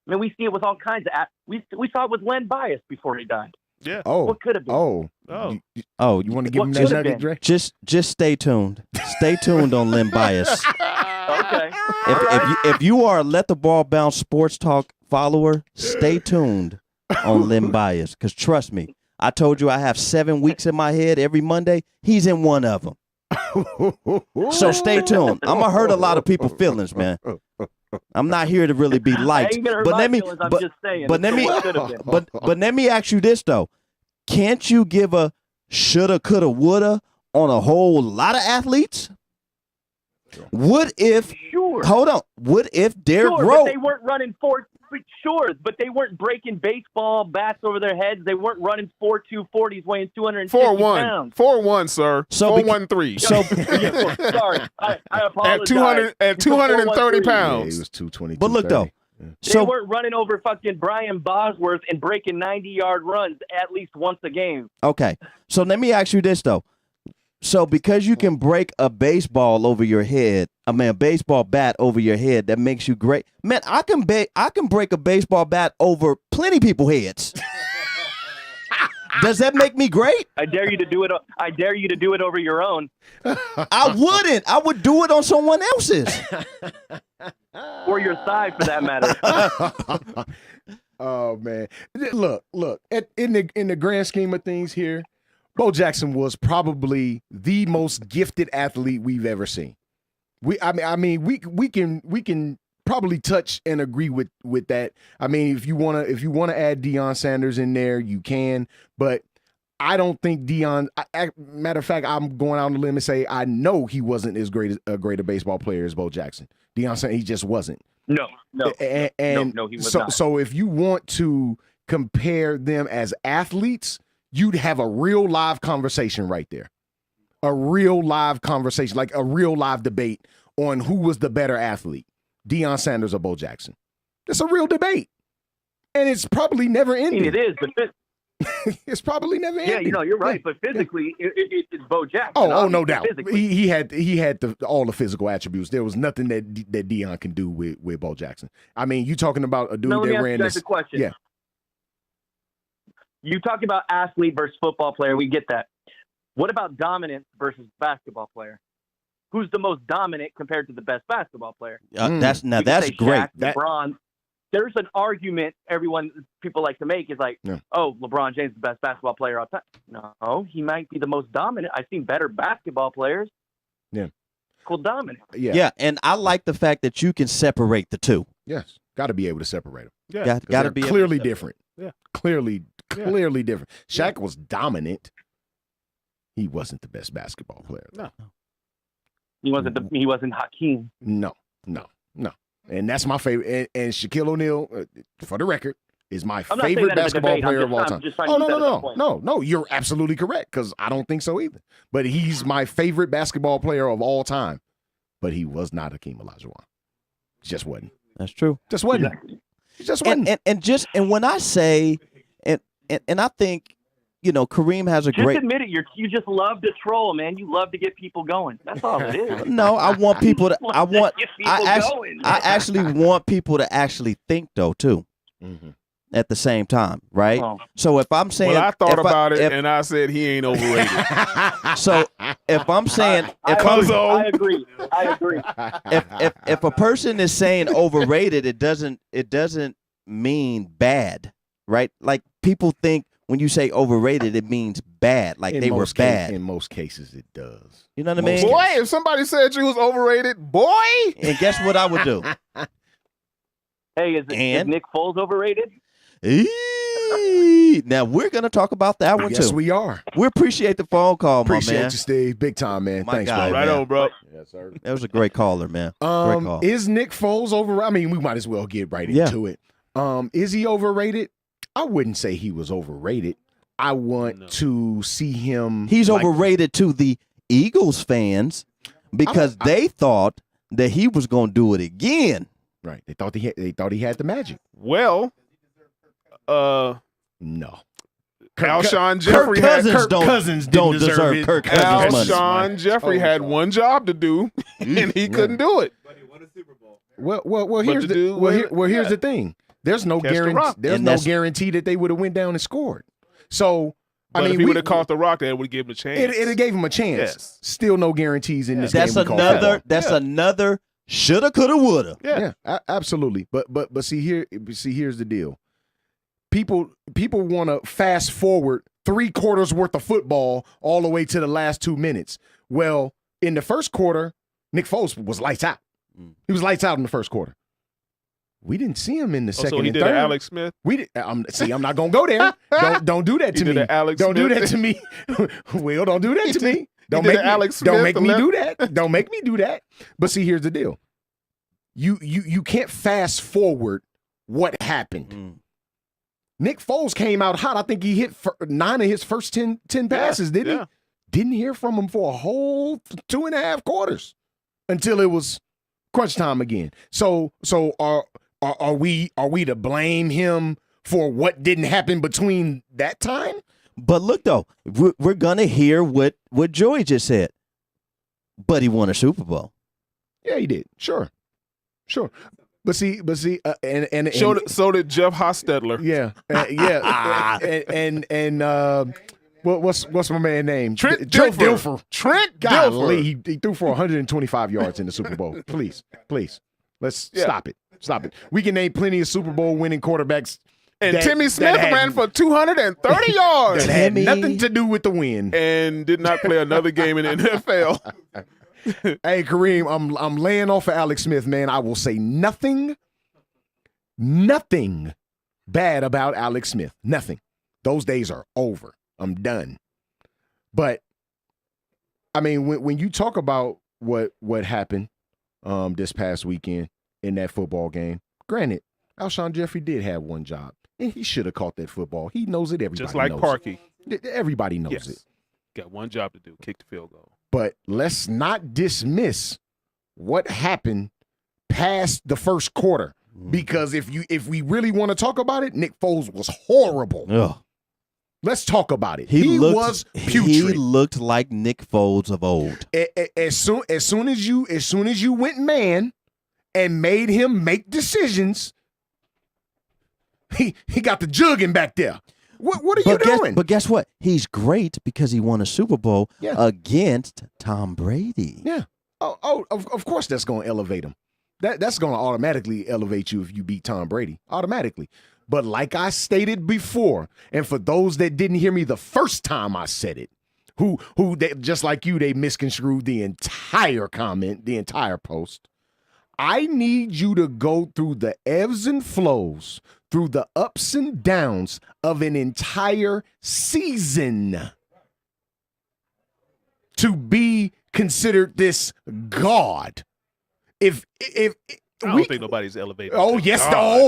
I mean, we see it with all kinds of. We saw it with Len Bias before he died. Yeah. Oh. What could have been? Oh. You want to give What him that could've nugget, been? Dre? Just stay tuned. Stay tuned on Lim Bias. Okay. If you are a Let the Ball Bounce Sports Talk follower, stay tuned on Lim Bias. Because trust me, I told you I have 7 weeks in my head every Monday. He's in one of them. So stay tuned. I'm gonna hurt a lot of people's feelings, man. I'm not here to really be I liked. ain't gonna hurt But my let me feelings, I'm but, just saying. but let It's me what coulda been. but let me ask you this though. Can't you give a shoulda, coulda, woulda on a whole lot of athletes? What if Sure. hold on. What if Derrick Sure, Rose but they weren't running but they weren't breaking baseball bats over their heads. They weren't running 4.2 40s weighing 250 pounds. 4-1, sir. So 4-1-3. so Sorry, I apologize. at 230 Yeah, pounds. he was 220. but look though. They So weren't running over fucking Brian Bosworth and breaking 90-yard runs at least once a game. okay. So let me ask you this though. So because you can break a baseball over your head, a baseball bat over your head, that makes you great. Man, I can break a baseball bat over plenty people's heads. Does that make me great? I dare you to do it. I dare you to do it over your own. I wouldn't. I would do it on someone else's. Or your thigh, for that matter. Oh man, look. In the grand scheme of things here, Bo Jackson was probably the most gifted athlete we've ever seen. We can probably touch and agree with that. I mean, if you wanna add Deion Sanders in there, you can. But I don't think Deion. Matter of fact, I'm going out on a limb and say I know he wasn't as great a baseball player as Bo Jackson. Deion Sanders, he just wasn't. No, And no, he was not. So if you want to compare them as athletes, you'd have a real live conversation right there. A real live conversation, like a real live debate on who was the better athlete, Deion Sanders or Bo Jackson. It's a real debate. And it's probably never I mean, ending. it is, but It's probably never ending. yeah, you're right. But physically, it's Bo Jackson. Oh, no doubt. Physically. He had all the physical attributes. There was nothing that Deion can do with Bo Jackson. I mean, you talking about a dude Now, let me that ask ran you guys this. a question. Yeah. You talk about athlete versus football player. We get that. What about dominance versus basketball player? Who's the most dominant compared to the best basketball player? That's You can that's say great. Shaq, LeBron. There's an argument people like to make is like, oh, LeBron James is the best basketball player all time. No, he might be the most dominant. I've seen better basketball players. Yeah. Called dominant. Yeah, and I like the fact that you can separate the two. Yes. Got to be able to separate them. Yeah. Got to be clearly able to different. Yeah. Clearly different. Shaq was dominant. He wasn't the best basketball player. No. He wasn't Hakeem. No. And that's my favorite. And Shaquille O'Neal, for the record, is my I'm not saying favorite that as a basketball debate. player I'm of all just time. trying to Oh, use that as a no. point. No, you're absolutely correct because I don't think so either. But he's my favorite basketball player of all time. But he was not Hakeem Olajuwon. Just wasn't. That's true. Just wasn't. He just wasn't. And when I say and I think, you know, Kareem has a Just great. admit it. You just love to troll, man. You love to get people going. That's all it is. No, I want people to. I want. Get people going. I actually want people to actually think though too. Mm-hmm. At the same time, right? Oh. So if I'm saying, Well, I thought about it, and I said he ain't overrated. so if I'm saying, I agree. if a person is saying overrated, it doesn't mean bad, right? Like people think when you say overrated, it means bad, like they were bad. In most cases, it does. You know what I mean? Boy, if somebody said you was overrated, boy. And guess what I would do? Hey, is Nick Foles overrated? Now we're gonna talk about that one too. Yes, we are. We appreciate the phone call, Appreciate my man. you, Steve. Big time, man. My Thanks, guy, bro. Right man. on, bro. Yes, sir. That was a great caller, man. Great call. Is Nick Foles overrated? I mean, we might as well get right into it. Is he overrated? I wouldn't say he was overrated. I want to see him. He's overrated to the Eagles fans because they thought that he was going to do it again. Right. They thought he had the magic. Well, no. Alshon Jeffrey Cousins don't deserve Kirk Cousins' money. Alshon Jeffrey had one job to do, and he couldn't do it. But he won a Super Bowl. Well, here's the thing. There's no guarantee that they would have went down and scored. So, But if he would have caught the rock, that would give him a chance. It gave him a chance. Yes. Still no guarantees in this game. That's another shoulda, coulda, woulda. Yeah, absolutely. But here's the deal. People want to fast forward 3 quarters worth of football all the way to the last 2 minutes. Well, in the first quarter, Nick Foles was lights out. He was lights out in the first quarter. We didn't see him in the second and third. So he did Alex Smith? We did. See, I'm not going to go there. Don't do that to me. Don't do that to me. Will, don't do that to me. Don't make me do that. Don't make me do that. But see, here's the deal. You can't fast forward what happened. Nick Foles came out hot. I think he hit 9 of his first 10 passes, didn't he? Didn't hear from him for a whole 2.5 quarters until it was crunch time again. So are we to blame him for what didn't happen between that time? But look though, we're gonna hear what Joey just said. But he won a Super Bowl. Yeah, he did. Sure. But see, and so did Jeff Hostetler. Yeah, and what's my man's name? Trent Dilfer. Golly, he threw for 125 yards in the Super Bowl. Please, let's stop it. We can name plenty of Super Bowl winning quarterbacks. And Timmy Smith ran for 230 yards. That had nothing to do with the win. And did not play another game in the NFL. Hey, Kareem, I'm laying off of Alex Smith, man. I will say nothing bad about Alex Smith. Nothing. Those days are over. I'm done. But, I mean, when you talk about what happened this past weekend in that football game, granted, Alshon Jeffrey did have one job, and he should have caught that football. He knows it. Everybody just like knows Parkey. Everybody knows it. Got one job to do, kick the field goal. But let's not dismiss what happened past the first quarter, because if we really want to talk about it, Nick Foles was horrible. Ugh. Let's talk about it. He was putrid. He looked like Nick Foles of old. As soon as you went man and made him make decisions, he got the jugging back there. What are you doing? But guess what? He's great because he won a Super Bowl against Tom Brady. Yeah. Of course that's going to elevate him. That's going to automatically elevate you if you beat Tom Brady. Automatically. But like I stated before, and for those that didn't hear me the first time I said it, who they, just like you, they misconstrued the entire comment, the entire post. I need you to go through the ebbs and flows, through the ups and downs of an entire season to be considered this God. If I don't think nobody's elevated. Oh, yes. God.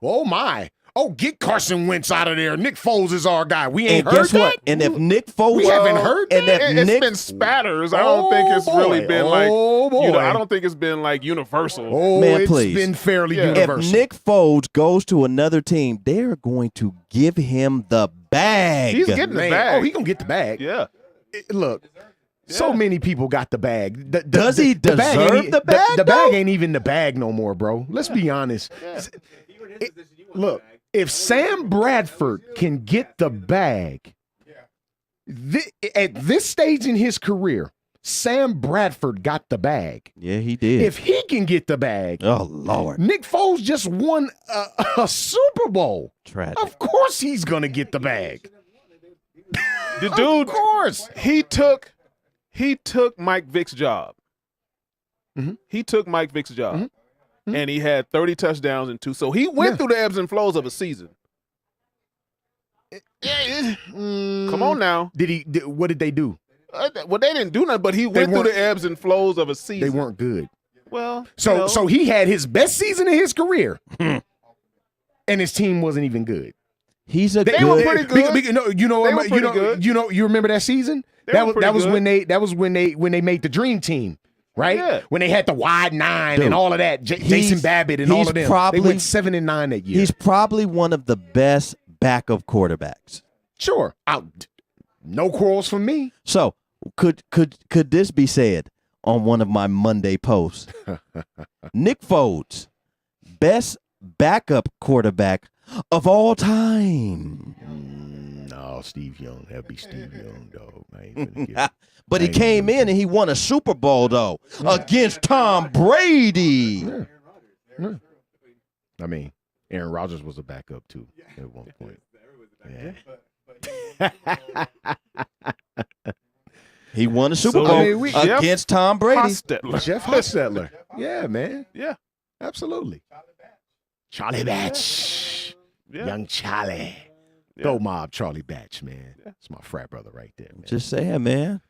Oh, my. Oh, get Carson Wentz out of there. Nick Foles is our guy. We ain't And heard guess what? that? And if Nick Foles, We haven't heard and that? if It's Nick, been spatters. I don't think it's really been like, I don't think it's been like universal. Oh, Man, it's please. been fairly Yeah. universal. if Nick Foles goes to another team, they're going to give him the bag. He's getting the Man, bag. oh, he gonna get the bag. Yeah. Look, so many people got the bag. Does he deserve the bag, The though? bag ain't even the bag no more, bro. Let's be honest. Look, if Sam Bradford can get the bag, at this stage in his career, Sam Bradford got the bag. Yeah, he did. If he can get the bag, Oh, Lord. Nick Foles just won a Super Bowl. Tragic. Of course he's gonna get the bag. The dude, Of course. he took Mike Vick's job. Mhm. He took Mike Vick's job, Mhm. Mhm. and he had 30 touchdowns and 2. So he went through the ebbs and flows of a season. Come on now. What did they do? Well, they didn't do nothing, but he went through weren't- the ebbs and flows of a season. They weren't good. Well, So he had his best season of his career, and his team wasn't even good. He's a They good. were pretty good. No, you know, They were pretty good. You remember that season? They That were was pretty good. that was when they made the dream team, right? Yeah. When they had the wide 9 Dude, and all of that, Jason Babbitt and all he's of them. probably- They went 7-9 that year. He's probably one of the best backup quarterbacks. Sure. No quarrels from me. So could this be said on one of my Monday posts? Nick Foles, best backup quarterback of all time. No, Steve Young. That'd be Steve Young, dog. I ain't gonna give it. But he came in and he won a Super Bowl though against Tom Brady. Yeah. I mean, Aaron Rodgers was a backup too at one point. Yeah. He won a Super So, Bowl I mean, against Tom Brady. Hostetler. Jeff Hostetler. Yeah, man. Yeah. Absolutely. Charlie Batch. Yeah. Young Charlie. Yeah. Go mob Charlie Batch, man. That's my frat brother right there, man. Just saying, man.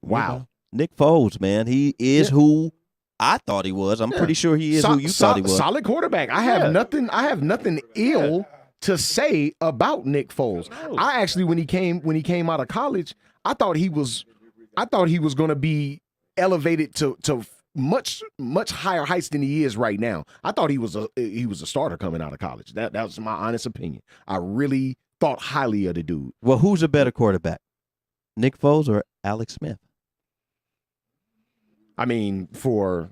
Wow. You know, Nick Foles, man. He is who I thought he was. I'm pretty sure he is who you thought he was. Solid quarterback. I have nothing ill to say about Nick Foles. No. I actually when he came out of college, I thought he was going to be elevated to much higher heights than he is right now. I thought he was a starter coming out of college. That was my honest opinion. I really thought highly of the dude. Well, who's a better quarterback? Nick Foles or Alex Smith? I mean, for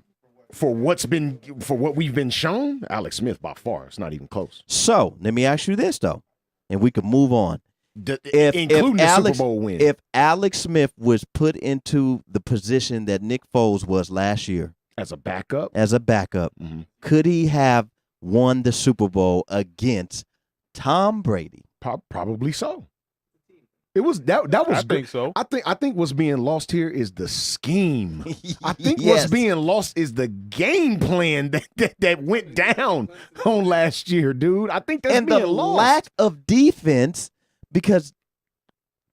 what we've been shown, Alex Smith by far. It's not even close. So let me ask you this though, and we can move on. Including the Super Bowl win. If Alex Smith was put into the position that Nick Foles was last year as a backup, mm-hmm. Could he have won the Super Bowl against Tom Brady? Probably so. It was that was I good. think so. I think what's being lost here is the scheme. I think Yes. what's being lost is the game plan that went down on last year, dude. I think that's And being the lost. lack of defense, because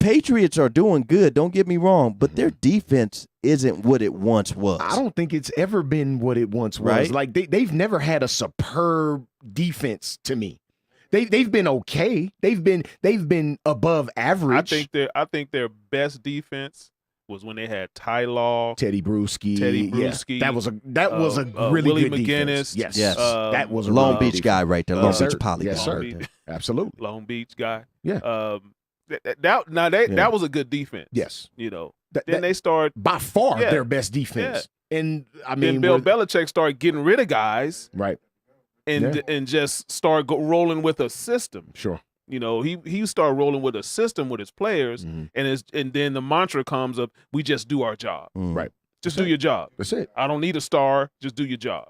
Patriots are doing good, don't get me wrong, but their defense isn't what it once was. I don't think it's ever been what it once was. Right? Like they've never had a superb defense to me. They've been okay. They've been above average. I think their best defense was when they had Ty Law, Teddy Bruschi. Bruschi, that was a really Willie good defense. McGinnis. Yes, Yes. that was a Long really Beach good guy right there. Long Yes, Beach sir. Polygon. Yes, sir. right there. Absolutely. Long Beach guy. Yeah. That was a good defense. Yes. You know. That- Then that- they start. By far Yeah. their best defense. And I mean, Then Bill Belichick started getting rid of guys right. and just start rolling with a system. Sure. You know, he started rolling with a system with his players, Mhm. and then the mantra comes up: we just do our job. Mm. Right. Just do your job. That's it. I don't need a star. Just do your job.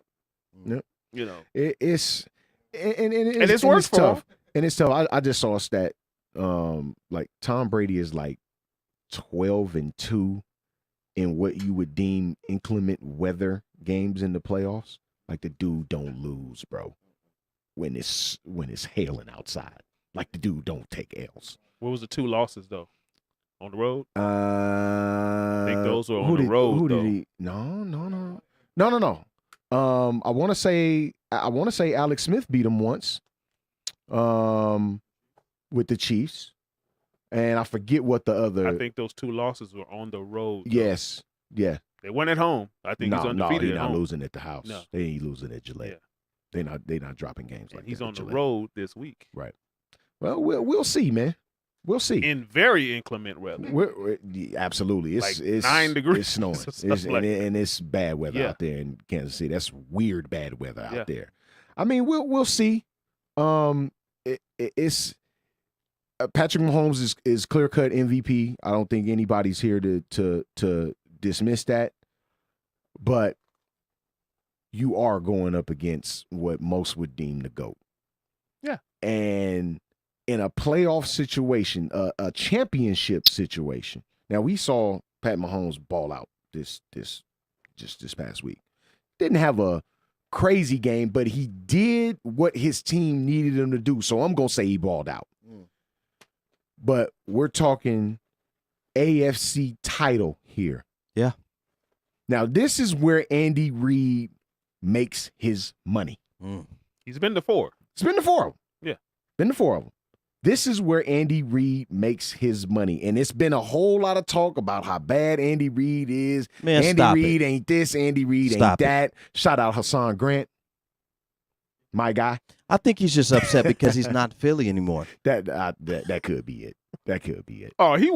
Yep. You know. It's it's worked for tough. him. And it's tough. I just saw a stat. Like Tom Brady is like 12-2 in what you would deem inclement weather games in the playoffs. Like the dude don't lose, bro. When it's hailing outside. Like the dude don't take L's. What was the 2 losses though? On the road? I think those were on the road, Who though. did he? No. No. I want to say Alex Smith beat him once. With the Chiefs, and I forget what the other. I think those 2 losses were on the road. Yes, yeah. They went at home. I think he's undefeated he's at not home. losing at the house. No. They ain't losing at Gillette. Yeah. They not dropping games And like he's that. on the Gillette. road this week. Right. Well, we'll see, man. We'll see. In very inclement weather. Absolutely. It's Like 9 degrees. It's snowing. Stuff like and it's bad weather out there in Kansas City. That's weird bad weather out there. I mean, we'll see. It's Patrick Mahomes is clear-cut MVP. I don't think anybody's here to dismiss that. But you are going up against what most would deem the GOAT. Yeah. And in a playoff situation, a championship situation. Now, we saw Pat Mahomes ball out this past week. Didn't have a crazy game, but he did what his team needed him to do. So I'm going to say he balled out. But we're talking AFC title here. Yeah. Now, this is where Andy Reid makes his money. He's been to 4. It's been to 4 of them. Yeah. Been to 4 of them. This is where Andy Reid makes his money. And it's been a whole lot of talk about how bad Andy Reid is. Man, Andy stop Reid it. ain't this, Andy Reid ain't Stop it. that. Shout out Hassan Grant, my guy. I think he's just upset because he's not Philly anymore. That could be it. That could be it. Oh, he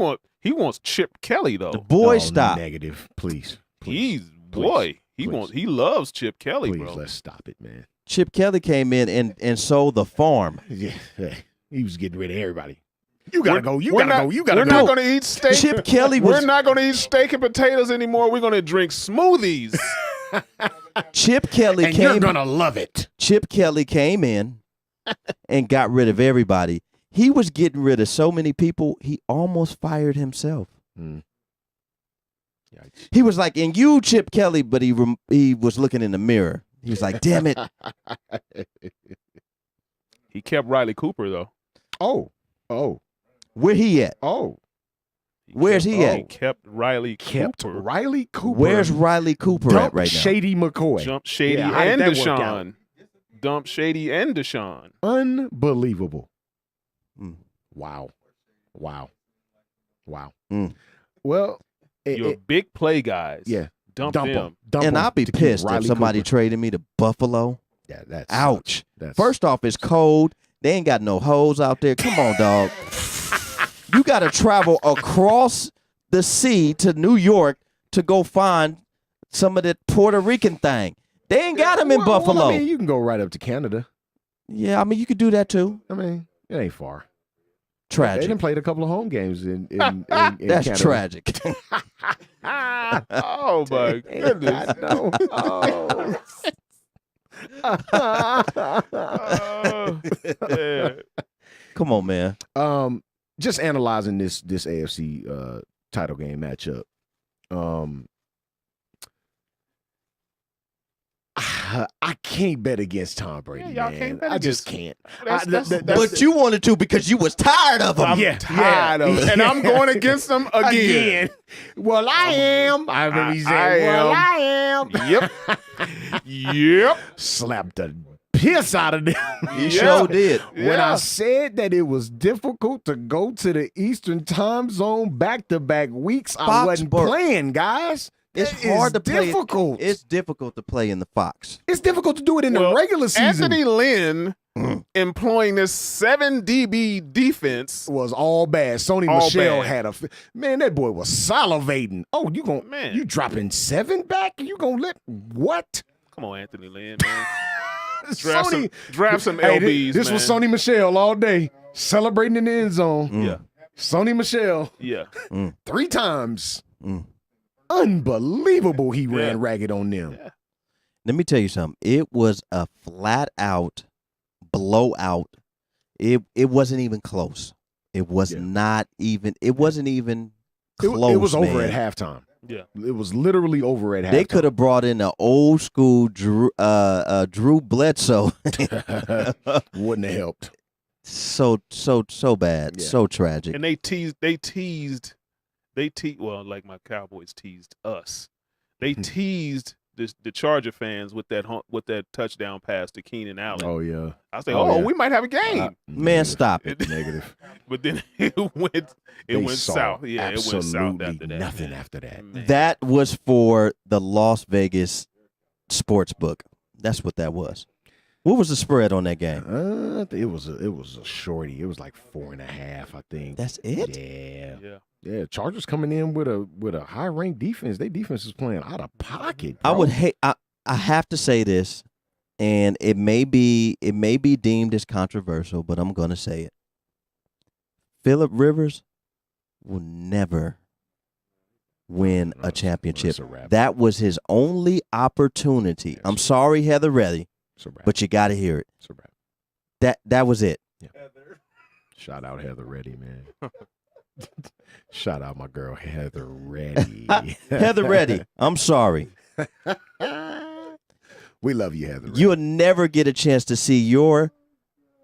wants Chip Kelly though. The boy, Oh, stop. Negative, please. He please. he loves Chip Kelly, Please, bro. let's stop it, man. Chip Kelly came in and sold the farm. Yeah, he was getting rid of everybody. You gotta go. You We're gotta not- go. You gotta We're go. not going to eat steak. Chip Kelly was We're not going to eat steak and potatoes anymore. We're going to drink smoothies. Chip Kelly And you're came. gonna love it. Chip Kelly came in and got rid of everybody. He was getting rid of so many people. He almost fired himself. Yikes. He was like, "And you, Chip Kelly," but he was looking in the mirror. He was like, "Damn it." He kept Riley Cooper though. Oh. Where he at? Where's he at? He kept Riley Cooper. Riley Cooper. Where's Riley Cooper Dump at right now? Shady McCoy. Jump Shady Yeah, how did and that work out? Deshaun. Dump Shady and Deshaun. Unbelievable. Mm. Wow. Mm. Well, Your big play guys. yeah. Dump Dump them. him. Dump And him I'll be to keep pissed if Riley somebody Cooper. traded me to Buffalo. Yeah, that's Ouch. That's First off, it's cold. They ain't got no hoes out there. Come on, dog. You got to travel across the sea to New York to go find some of that Puerto Rican thing. They ain't got them in Buffalo. Well, I mean, you can go right up to Canada. Yeah, I mean, you could do that too. I mean, it ain't far. They Tragic. done played a couple of home games in That's Canada. tragic. Oh my goodness. I know. Oh, yeah. Come on, man. Just analyzing this AFC title game matchup. I can't bet against Tom Brady. Yeah, y'all man. can't bet I just against- can't. But you wanted to because you was tired of them. I'm tired of it. And I'm going against them again. Well, I am. I remember he said, I am. Yep. Yep. Slapped the piss out of them. You sure did. When I said that it was difficult to go to the Eastern time zone back-to-back weeks, I wasn't Foxborough. playing, guys. It's It hard is to play. difficult. It's difficult to play in the Fox. It's difficult to do it in Well, the regular season. Anthony Lynn employing this 7 DB defense. Was all bad. Sony All Michelle bad. had man, that boy was salivating. Oh, Man. you dropping 7 back? You gonna let what? Come on, Anthony Lynn, man. Sony, Draft some hey, LBs, this man. was Sony Michelle all day, celebrating in the end zone. Yeah. Sony Michelle Yeah. 3 times. Mm. Unbelievable. He Yeah. ran ragged on them. Yeah. Let me tell you something. It was a flat out blowout. It wasn't even close. It was not even. It wasn't even close. It was over man. at halftime. Yeah. It was literally over at halftime. They could have brought in an old school Drew Bledsoe. Wouldn't have helped. so bad. Yeah. So tragic. And they teased well, like my Cowboys teased us. They teased the Charger fans with that touchdown pass to Keenan Allen. Oh yeah. I was like, Oh, yeah. we might have a game. Man, stop it. Negative. But then it went saw south. Yeah, it went south absolutely after that. nothing man. after that. Man. That was for the Las Vegas sports book. That's what that was. What was the spread on that game? It was a shorty. It was like 4.5, I think. That's it? Yeah. Chargers coming in with a high ranked defense. Their defense is playing out of pocket. I bro. would hate. I have to say this, and it may be deemed as controversial, but I'm going to say it. Phillip Rivers will never win a championship. It's a wrap. That was his only opportunity. I'm sorry, Heather Reddy, It's a wrap. but you got to hear it. It's a wrap. That was it. Shout out Heather Reddy, man. Shout out my girl Heather Reddy. Heather Reddy, I'm sorry. We love you, Heather Reddy. You'll never get a chance to see your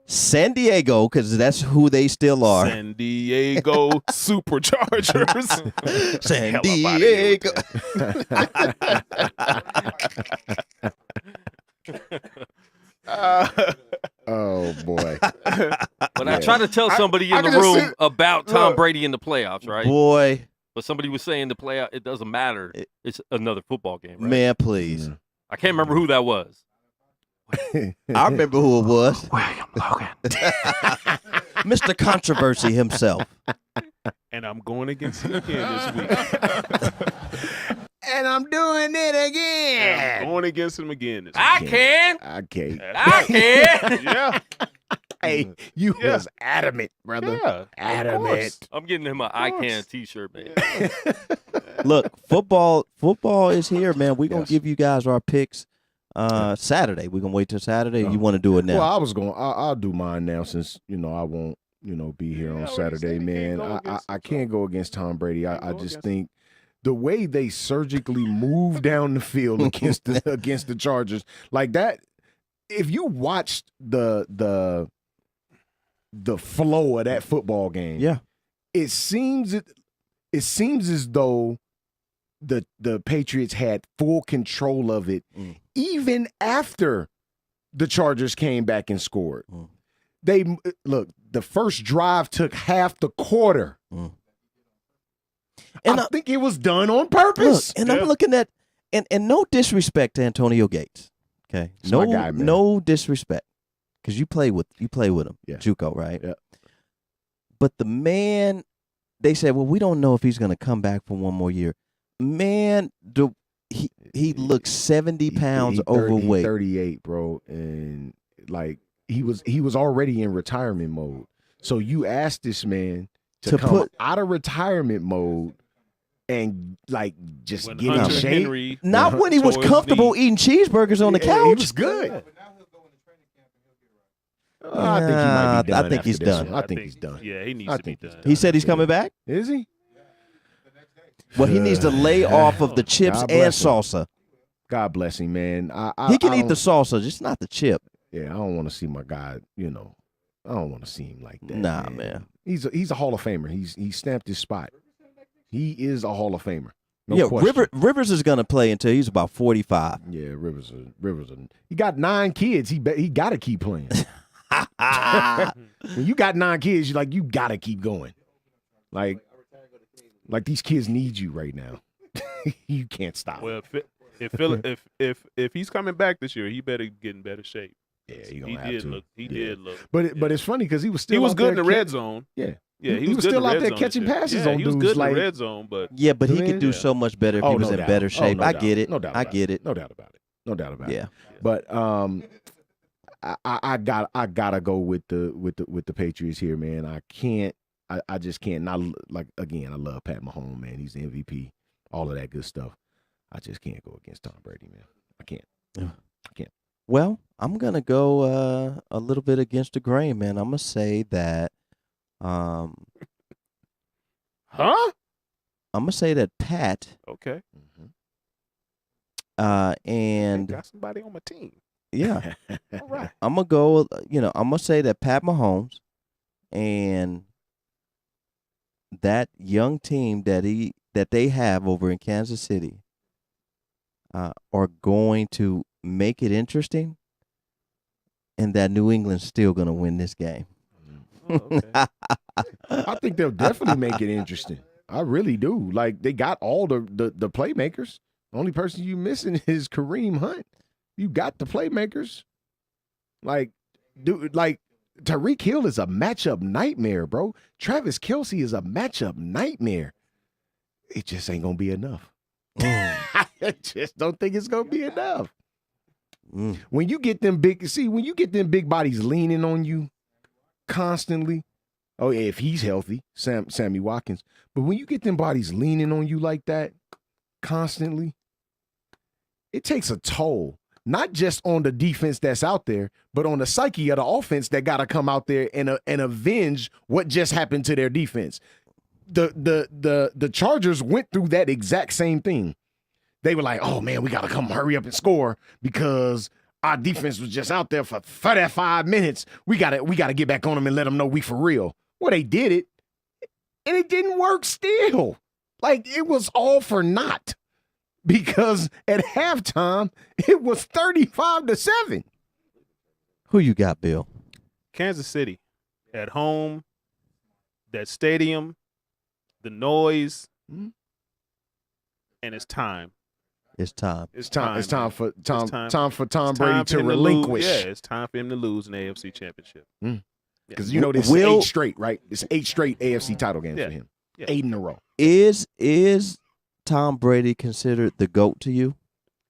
San Diego, because that's who they still are. San Diego Superchargers. San Hell up outta here Diego. with Oh boy. When I try to tell somebody in the can just room sit- about Tom look. Brady in the playoffs, right? Boy, But somebody was saying the playoff, it doesn't matter. It's another football game, right? man, please. I can't remember who that was. I remember who it was. William Logan. Mr. Controversy himself. and I'm going against him again this week. And I'm doing it again. I'm going against him again this week. I can. I can't. I can. Yeah. Hey, you Yeah. was adamant, brother. Yeah. of Adamant. course. I'm getting him an I course. can T-shirt, man. Look, football is here, man. We're going to Yes. give you guys our picks Saturday. We're going to wait till Saturday. You want to do it now? Well, I was going. I'll do mine now since I won't be here on Yeah, well, you Saturday, said you man. can't go against I him, can't so- go against Tom Brady. I go just against think the way they surgically move down the field against the Chargers like that. If you watched the flow of that football game, Yeah. it seems as though the Patriots had full control of it even after the Chargers came back and scored. They look, the first drive took half the quarter. And I think it was done on purpose. Look, and I'm looking at, and no disrespect to Antonio Gates. Okay. He's No, my guy, man. no disrespect. Because you play with him. Yeah. JUCO, right? Yeah. But the man, they said, well, we don't know if he's going to come back for one more year. Man, he looks 70 pounds He overweight. 38, bro, and like he was already in retirement mode. So you asked this man to come put out of retirement mode and like just When get in Hunter shape. Henry Not when he was tore his comfortable knee. eating cheeseburgers on the Yeah, couch. He was good. I think he might be I done. think after he's this done. one. I think he's done. Yeah, he needs I to be think he's done. He said he's coming back? Is he? Well, he needs to lay off of the chips God and bless him. salsa. God bless him, man. He can I eat don't- the salsa, just not the chip. Yeah, I don't want to see my guy. I don't want to see him like that. Nah, man. He's a Hall of Famer. He stamped his spot. He is a Hall of Famer. No yeah, question. Rivers is going to play until he's about 45. Yeah, Rivers. He got 9 kids. He got to keep playing. When you got 9 kids, you got to keep going. Like these kids need you right now. You can't stop. Well, if he's coming back this year, he better get in better shape. Yeah, he He gonna have did to. look. He Yeah. did look. But it's funny because he was still He was out good in there the red zone. Yeah. Yeah, He he was was good still in the out red there zone catching this year. passes Yeah, on he was dudes, good in like- the red zone, but Yeah, but he Man. could do so much better if he was no in doubt. better Oh, shape. no I doubt. get it. No doubt. I about get it. No doubt about it. No doubt about Yeah. it. But I gotta go with the Patriots here, man. I can't. I just can't. Not like again. I love Pat Mahomes, man. He's the MVP. All of that good stuff. I just can't go against Tom Brady, man. I can't. Well, I'm going to go a little bit against the grain, man. I'm going to say that huh? I'm going to say that Pat Okay, and got somebody on my team. yeah, All right. I'm going to go, I'm going to say that Pat Mahomes and that young team that they have over in Kansas City, are going to make it interesting, and that New England's still going to win this game. Oh, okay. I think they'll definitely make it interesting. I really do. Like, they got all the playmakers. The only person you missing is Kareem Hunt. You got the playmakers. Like, dude, like Tyreek Hill is a matchup nightmare, bro. Travis Kelce is a matchup nightmare. It just ain't gonna be enough. I just don't think it's gonna be enough. When you get them big bodies leaning on you constantly. Oh, yeah, if he's healthy, Sammy Watkins. But when you get them bodies leaning on you like that constantly, it takes a toll, not just on the defense that's out there, but on the psyche of the offense that got to come out there and avenge what just happened to their defense. The Chargers went through that exact same thing. They were like, oh, man, we got to come hurry up and score because our defense was just out there for 35 minutes. We gotta get back on them and let them know we for real. Well, they did it, and it didn't work still. Like, it was all for naught because at halftime, it was 35-7. Who you got, Bill? Kansas City at home, that stadium, the noise, and it's time. It's time. It's time. It's time for Tom It's Brady time to for him relinquish. Yeah, it's time for him to lose an AFC championship. Because you know this is 8 straight, right? It's 8 straight AFC title games for him. Yeah. 8 in a row. Is Tom Brady considered the GOAT to you?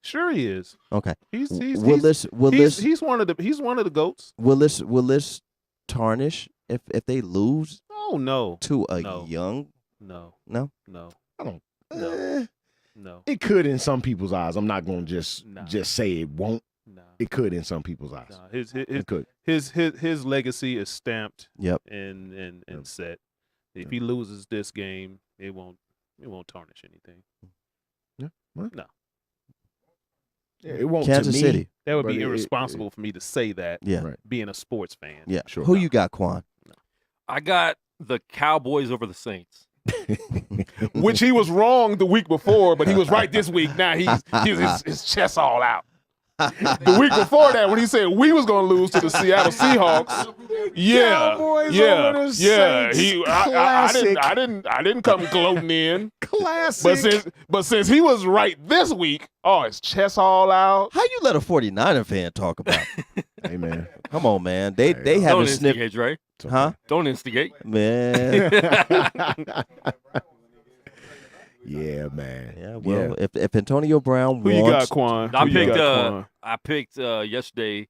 Sure, he is. Okay. He's one of the GOATs. Will this tarnish if they lose? Oh no. To a young? No. I don't. No. It could in some people's eyes. I'm not going to just say it won't. No. It could in some people's eyes. No. It could. His legacy is stamped. Yep. And set. If he loses this game, it won't tarnish anything. Yeah. What? No. Yeah, it won't. Kansas to me, City. That would be irresponsible for me to say that. Yeah. Right. Being a sports fan. Yeah. Sure. Who you got, Quan? I got the Cowboys over the Saints. Which he was wrong the week before, but he was right this week. Now his chest all out. The week before that, when he said we was gonna lose to the Seattle Seahawks, Cowboys over the Saints. I didn't come gloating in. Classic. But since he was right this week, his chest all out. How you let a 49er fan talk about? Hey man, come on, man. They Don't haven't sniffed. instigate, Dre. Huh? Don't instigate. Man. Yeah, man. Yeah, well, if Antonio Brown Who you got, Quan? I picked yesterday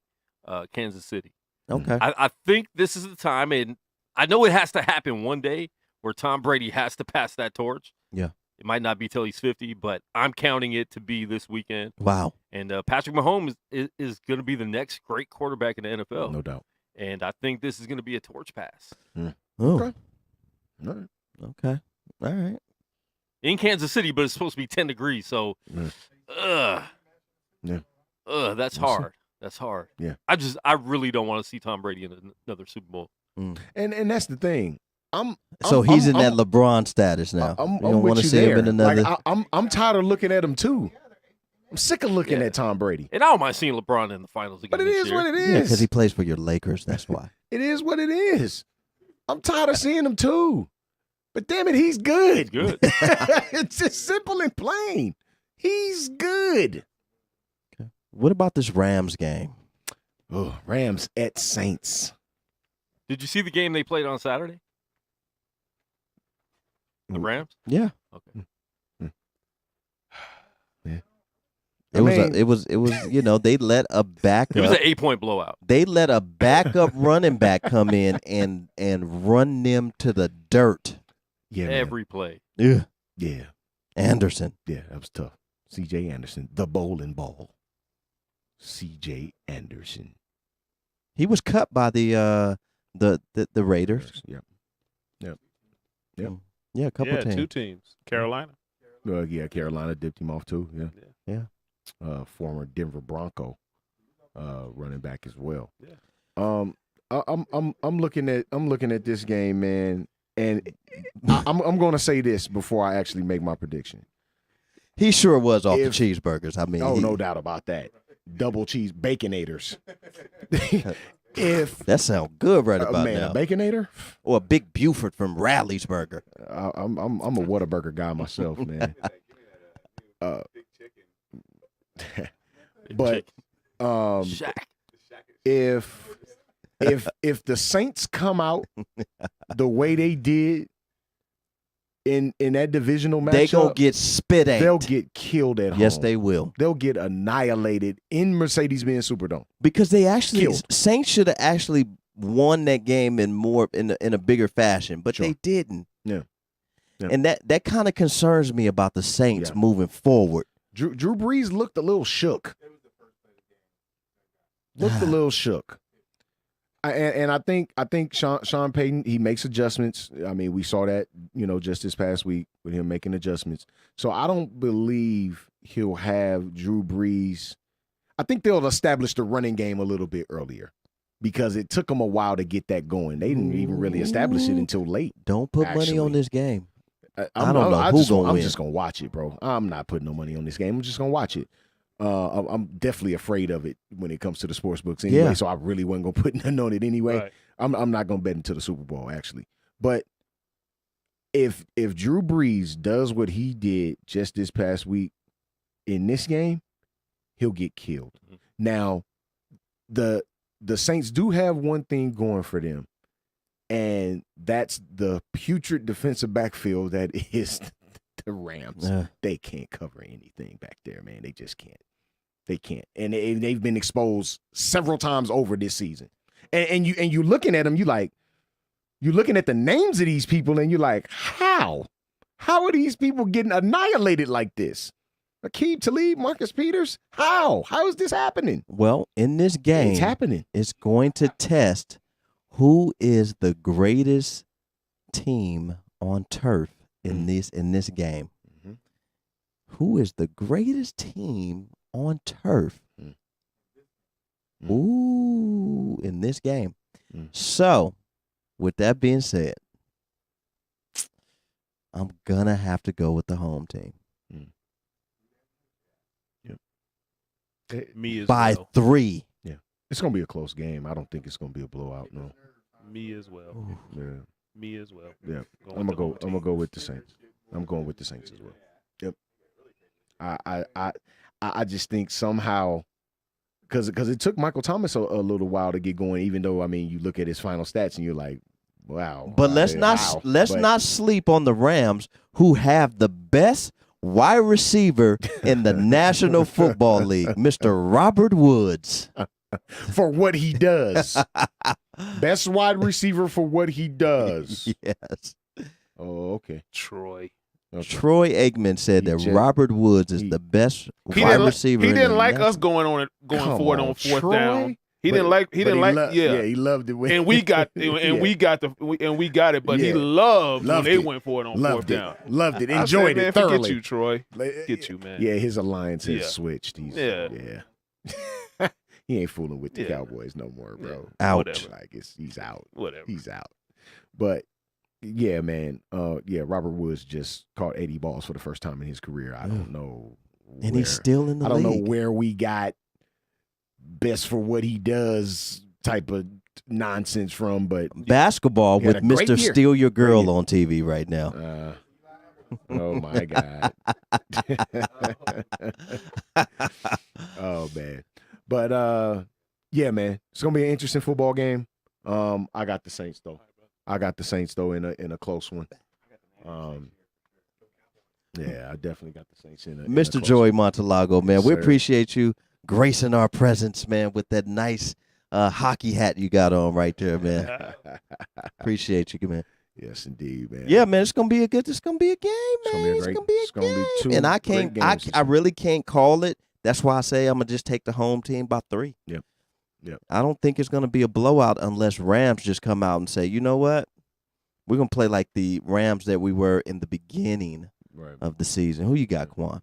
Kansas City. Okay. I think this is the time, and I know it has to happen one day where Tom Brady has to pass that torch. Yeah. It might not be till he's 50, but I'm counting it to be this weekend. Wow. And Patrick Mahomes is going to be the next great quarterback in the NFL. No doubt. And I think this is going to be a torch pass. Oh. Okay. All right. Okay. All right. In Kansas City, but it's supposed to be 10 degrees. So, that's hard. That's hard. Yeah. I really don't want to see Tom Brady in another Super Bowl. And that's the thing. He's in that LeBron status now. I'm you don't want to see there. him in another. Like, I'm tired of looking at him too. I'm sick of looking at Tom Brady. And I don't mind seeing LeBron in the finals again. But it is what it is. Yeah, because he plays for your Lakers. That's why. It is what it is. I'm tired of seeing him too. But damn it, he's good. Good. It's just simple and plain. He's good. Okay. What about this Rams game? Oh, Rams at Saints. Did you see the game they played on Saturday? The Rams? Yeah. Okay. Yeah. It was they let a backup. It was an 8-point blowout. They let a backup running back come in and run them to the dirt. Yeah, every play. Yeah. Yeah. Anderson. Yeah, that was tough. C.J. Anderson, the bowling ball. C.J. Anderson. He was cut by the Raiders. Yep. Yeah, a couple teams. 2 teams. Carolina. Yeah, Carolina dipped him off too. Yeah. Former Denver Bronco running back as well. Yeah. I'm looking at this game, man, and I'm going to say this before I actually make my prediction. He sure was off the cheeseburgers. I mean, no doubt about that. Double cheese baconators. If that sounds good right about man, now. a baconator Or a big Buford from Rally's Burger. I'm a Whataburger guy myself, man. But Shaq. if the Saints come out the way they did in that divisional matchup, They gonna get spit at. they'll get killed at home. Yes, they will. They'll get annihilated in Mercedes-Benz Superdome. Because they actually Killed. Saints should have actually won that game in a bigger fashion, but Sure. they didn't. Yeah. And that kind of concerns me about the Saints Yeah. moving forward. Drew Brees looked a little shook. Looked a little shook. And I think Sean Payton, he makes adjustments. I mean, we saw that, just this past week with him making adjustments. So I don't believe he'll have Drew Brees. I think they'll establish the running game a little bit earlier because it took them a while to get that going. They didn't even really establish it until late. Don't put money Actually. on this game. I don't know who's gonna I'm win. just gonna watch it, bro. I'm not putting no money on this game. I'm just gonna watch it. I'm definitely afraid of it when it comes to the sports books anyway. Yeah. So I really wasn't gonna put nothing on it anyway. Right. I'm not gonna bet into the Super Bowl actually. But if Drew Brees does what he did just this past week in this game, he'll get killed. Mhm. Now, the Saints do have one thing going for them, and that's the putrid defensive backfield that is the Rams. They can't cover anything back there, man. They just can't. They can't. And they've been exposed several times over this season. And you looking at them, you're looking at the names of these people, and you're like, how? How are these people getting annihilated like this? Aqib Talib, Marcus Peters? How? How is this happening? Well, in this game, It's happening. it's going to test who is the greatest team on turf in this game. Mhm. Who is the greatest team on turf? Ooh, in this game. So, with that being said, I'm gonna have to go with the home team Me as by well. 3. It's gonna be a close game. I don't think it's gonna be a blowout. No. Me as well. Yeah. Me as well. Yeah. Going I'm with the home gonna go with the Saints. I'm going with the Saints as well. Yep. I just think somehow because it took Michael Thomas a little while to get going, even though you look at his final stats and you're like, wow. But let's not sleep on the Rams, who have the best wide receiver in the National Football League, Mr. Robert Woods. for what he does. Best wide receiver for what he does. Yes. Oh, okay. Troy. Okay. Troy Aikman said that Robert Woods is the best wide receiver. He didn't in like the us going Come forward on, on fourth Troy? down. He But- didn't like. He but didn't like. lo- Yeah. he loved it. When, And we got Yeah. we got it, but he Yeah. loved when Loved they it. went for it on Loved fourth it. down. Loved it. I Enjoyed said, man, it thoroughly. Forget you, Troy. Get you, man. Yeah, his alliance has Yeah. switched. He's, Yeah. He ain't fooling with the Yeah. Cowboys no more, bro. Out. Whatever. Like he's out. Whatever. He's out. But yeah, man. Robert Woods just caught 80 balls for the first time in his career. I don't know. And he's still in the I don't league. know where we got best for what he does type of nonsense from, but Basketball He had with a great Mr. year. Steal Your Girl year. on TV right now. Oh my God. Oh man. But yeah, man. It's gonna be an interesting football game. I got the Saints though. In a close one. Yeah, I definitely got the Saints in a Mr. close Joey one. Montalago, man, Yes, we sir. appreciate you gracing our presence, man, with that nice hockey hat you got on right there, man. Appreciate you, man. Yes, indeed, man. Yeah, man, it's gonna be a game, man. It's gonna be a It's gonna be two and I great can't, games this I really can't call it. That's why I say I'm gonna just take the home team by 3. Yep. I don't think it's gonna be a blowout unless Rams just come out and say, you know what, we're gonna play like the Rams that we were in the beginning Right. of the season. Who you got, Quan?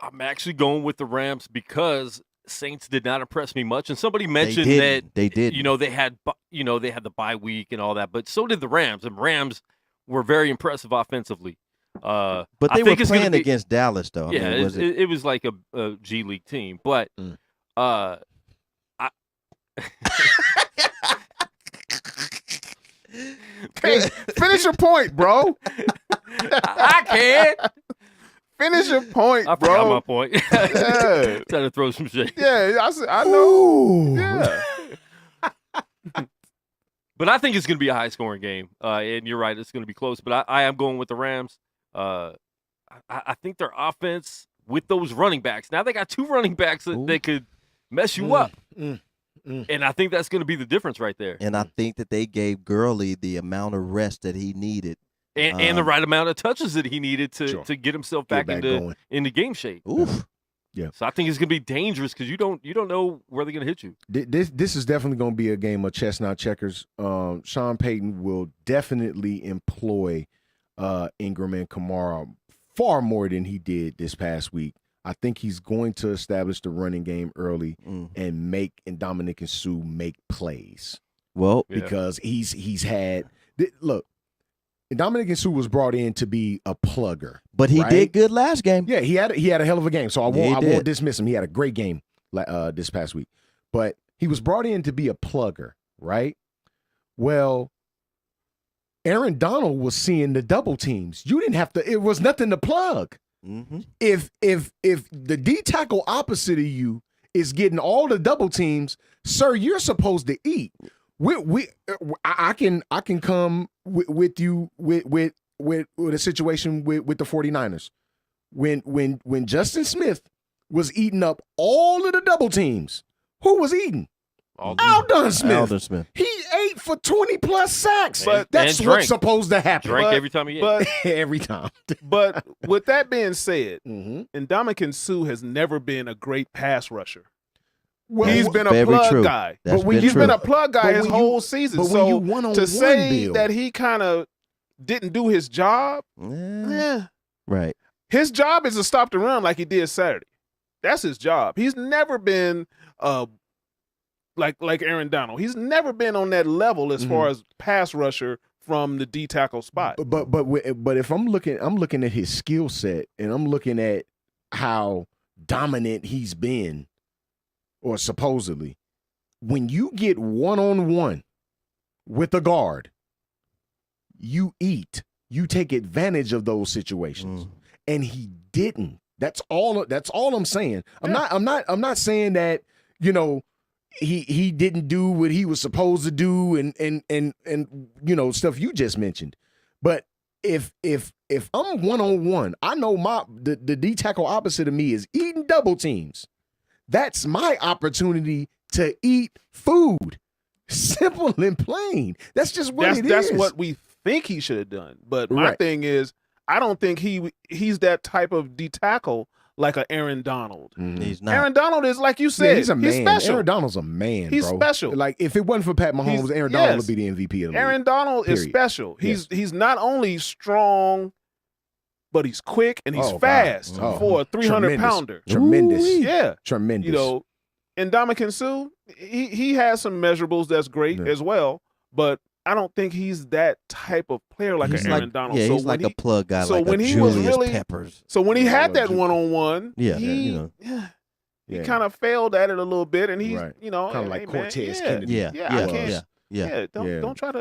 I'm actually going with the Rams because Saints did not impress me much. And somebody mentioned that they did. they had they had the bye week and all that, but so did the Rams. And Rams were very impressive offensively. But they were playing against Dallas, though. Yeah, I mean, it was like a G League team. But Hey, finish your point, bro. I can't. Finish your point, I bro. forgot my point. Yeah. Trying to throw some shade. Yeah, I know. Yeah. But I think it's going to be a high-scoring game. And you're right, it's going to be close. But I am going with the Rams. I think their offense with those running backs. Now they got 2 running backs that could mess you up. And I think that's going to be the difference right there. And I think that they gave Gurley the amount of rest that he needed. And the right amount of touches that he needed to get himself back into game shape. Oof. Yeah. So I think it's going to be dangerous because you don't know where they're going to hit you. This is definitely going to be a game of chess, not checkers. Sean Payton will definitely employ Ingram and Kamara far more than he did this past week. I think he's going to establish the running game early and make Dominic and Sue make plays. Well, because he's had look. Dominic and Sue was brought in to be a plugger, but he did good last game. Yeah, he had a hell of a game. So I won't dismiss him. He had a great game this past week, but he was brought in to be a plugger, right? Well, Aaron Donald was seeing the double teams. You didn't have to. It was nothing to plug. Mm-hmm. If the D tackle opposite of you is getting all the double teams, sir, you're supposed to eat. I can come with you with a situation with the 49ers. When Justin Smith was eating up all of the double teams, who was eating? Aldon Smith. He ate for 20+ sacks. But that's what's supposed to happen. Drank every time he ate. Every time. But with that being said, Ndamukong Suh has never been a great pass rusher. Well, he's been a plug guy. But he's been a plug guy his whole season. But so when to say that he kind of didn't do his job, right. His job is to stop the run like he did Saturday. That's his job. He's never been like Aaron Donald. He's never been on that level as far as pass rusher from the D tackle spot. But if I'm looking at his skill set and I'm looking at how dominant he's been. Or supposedly, when you get one-on-one with a guard, you eat. You take advantage of those situations, and he didn't. That's all I'm saying. I'm not saying that he didn't do what he was supposed to do, and stuff you just mentioned. But if I'm one-on-one, I know the D tackle opposite of me is eating double teams. That's my opportunity to eat food. Simple and plain. That's just what it is. That's what we think he should have done. But my thing is, I don't think he's that type of D tackle like a Aaron Donald. He's not. Aaron Donald is, like you said, he's a man. special. Aaron Donald's a man, He's bro. special. Like, if it wasn't for Pat Mahomes, Aaron Donald would be the MVP of the league. Aaron Donald is special. He's not only strong, but he's quick and he's fast for a 300-pounder. Tremendous. Yeah. Tremendous. And Ndamukong Suh, he has some measurables that's great as well, but I don't think he's that type of player like an Aaron Donald. Yeah, so he's like a plug guy, like when a he Julius was really, Peppers. So when he had that one-on-one, he kind of failed at it a little bit, and he's kind of like Cortez Kennedy. Don't try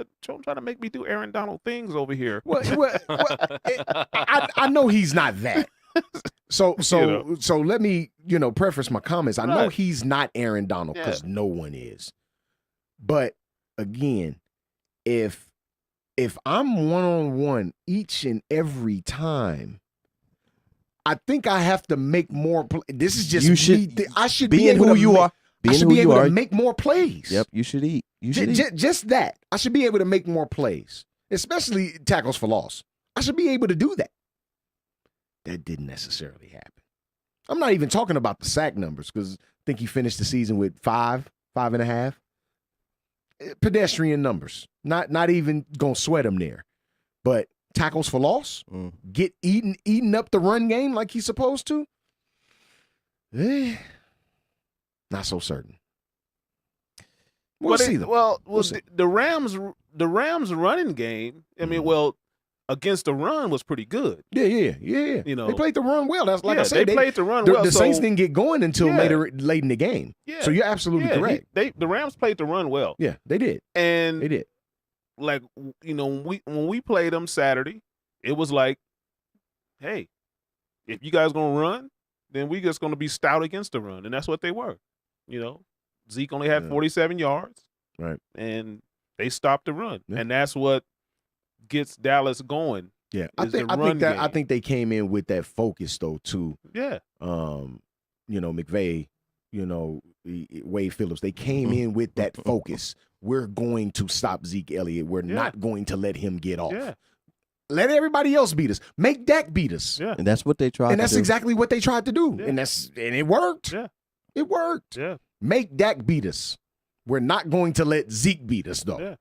to make me do Aaron Donald things over here. I know he's not that. So let me preface my comments. I know he's not Aaron Donald because no one is. But again, if I'm one-on-one each and every time, I think I have to make more. This is just I should be able who to you are. I should be able to make more plays. Yep, you should eat. Just that. I should be able to make more plays, especially tackles for loss. I should be able to do that. That didn't necessarily happen. I'm not even talking about the sack numbers because I think he finished the season with 5.5. Pedestrian numbers. Not even gonna sweat him there. But tackles for loss, get eating up the run game like he's supposed to. Not so certain. We'll see though. Well, the Rams running game. I mean, against the run was pretty good. Yeah. You know, they played the run well. That's like I yeah, said. they played the run the, well. The so, Saints didn't get going until Yeah. late in the game. Yeah. So you're absolutely yeah, correct. The Rams played the run well. Yeah, they did. And They did. like, you know, when we played them Saturday, it was like, hey, if you guys gonna run, then we just gonna be stout against the run, and that's what they were. You know, Zeke only had 47 yards, right, and they stopped the run, Yeah. and that's what gets Dallas going. Yeah, I think they came in with that focus though too. Yeah, you know, McVay, you know, Wade Phillips, they came in with that focus. We're going to stop Zeke Elliott. We're not going to let him get off. Yeah. Let everybody else beat us. Make Dak beat us. Yeah. And that's what they tried And to that's do. exactly what they tried to do. Yeah. And it worked. Yeah. It worked. Yeah. Make Dak beat us. We're not going to let Zeke beat us, though. Yeah.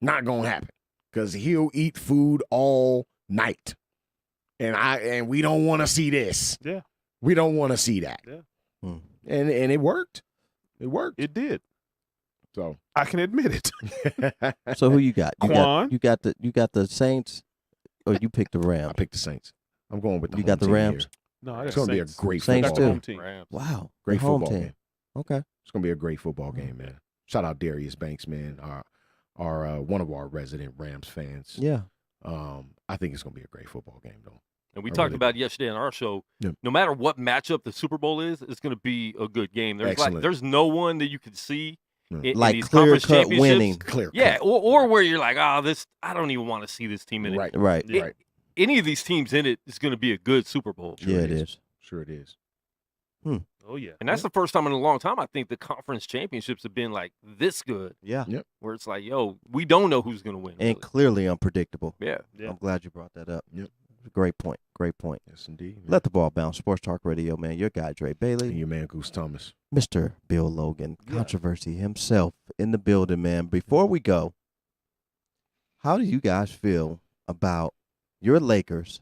Not going to happen. Because he'll eat food all night. And we don't want to see this. Yeah. We don't want to see that. Yeah. And it worked. It worked. It did. So I can admit it. So who you got? Quan. You got the Saints, or you picked the Rams? I picked the Saints. I'm going with the You home got the team Rams? here. No, It's going to be a great Saints football too. game. team. Rams. Wow, Great the home football team. game. Okay. It's going to be a great football game, man. Shout out Darius Banks, man. Our one of our resident Rams fans. Yeah. I think it's going to be a great football game, though. And we I talked really about yesterday on our show. Yep. No matter what matchup the Super Bowl is, it's going to be a good game. Excellent. There's no one that you can see in Like these clear conference cut championships. winning. Clear. Yeah, or where you're like, I don't even want to see this team in it. Right. Right. Right. Any of these teams in it is going to be a good Super Bowl. Yeah, it is. Sure it is. Oh yeah. And that's the first time in a long time I think the conference championships have been like this good, Yeah. where it's like, yo, we don't know who's going to win. And really. clearly unpredictable. Yeah. Yeah. I'm glad you brought that up. Yep. Great point. Great point. Yes, indeed. Man. Let the ball bounce. Sports Talk Radio, man. Your guy, Dre And Bailey. your man, Goose Thomas. Mr. Bill Logan. Yeah. Controversy himself in the building, man. Before we go, how do you guys feel about your Lakers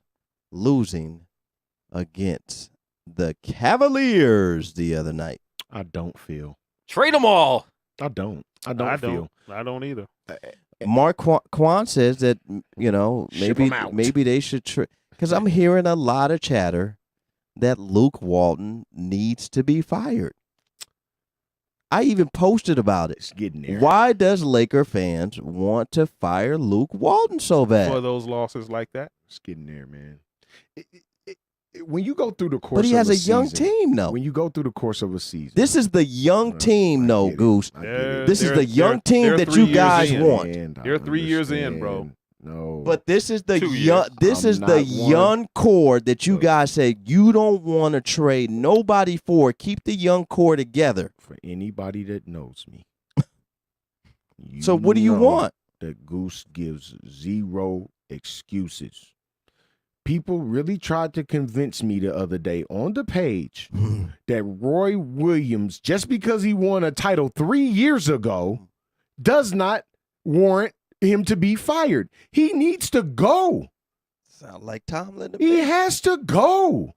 losing against the Cavaliers the other night? I don't feel. Trade them all. I don't feel. I don't either. Mark Quan says that, you know, Ship 'em out. maybe they should because I'm hearing a lot of chatter that Luke Walton needs to be fired. I even posted about it. It's getting there. Why does Laker fans want to fire Luke Walton so bad? For those losses like that. It's getting there, man. When you go through the course But he of has a young season, team, though. When you go through the course of a season. This is the young Well, team, I no, get it. Goose. I get it. This is They're- the young team they're that 3 you years guys in. want. And I They're 3 years in, bro. understand. No. But this is the 2 young. years. This I'm is the not one- young core that you Look. guys say you don't want to trade nobody for. Keep the young core together. for anybody that knows me. So what do you know want? That Goose gives zero excuses. People really tried to convince me the other day on the page that Roy Williams, just because he won a title 3 years ago, does not warrant him to be fired. He needs to go. Sound like Tomlin to He me. has to go.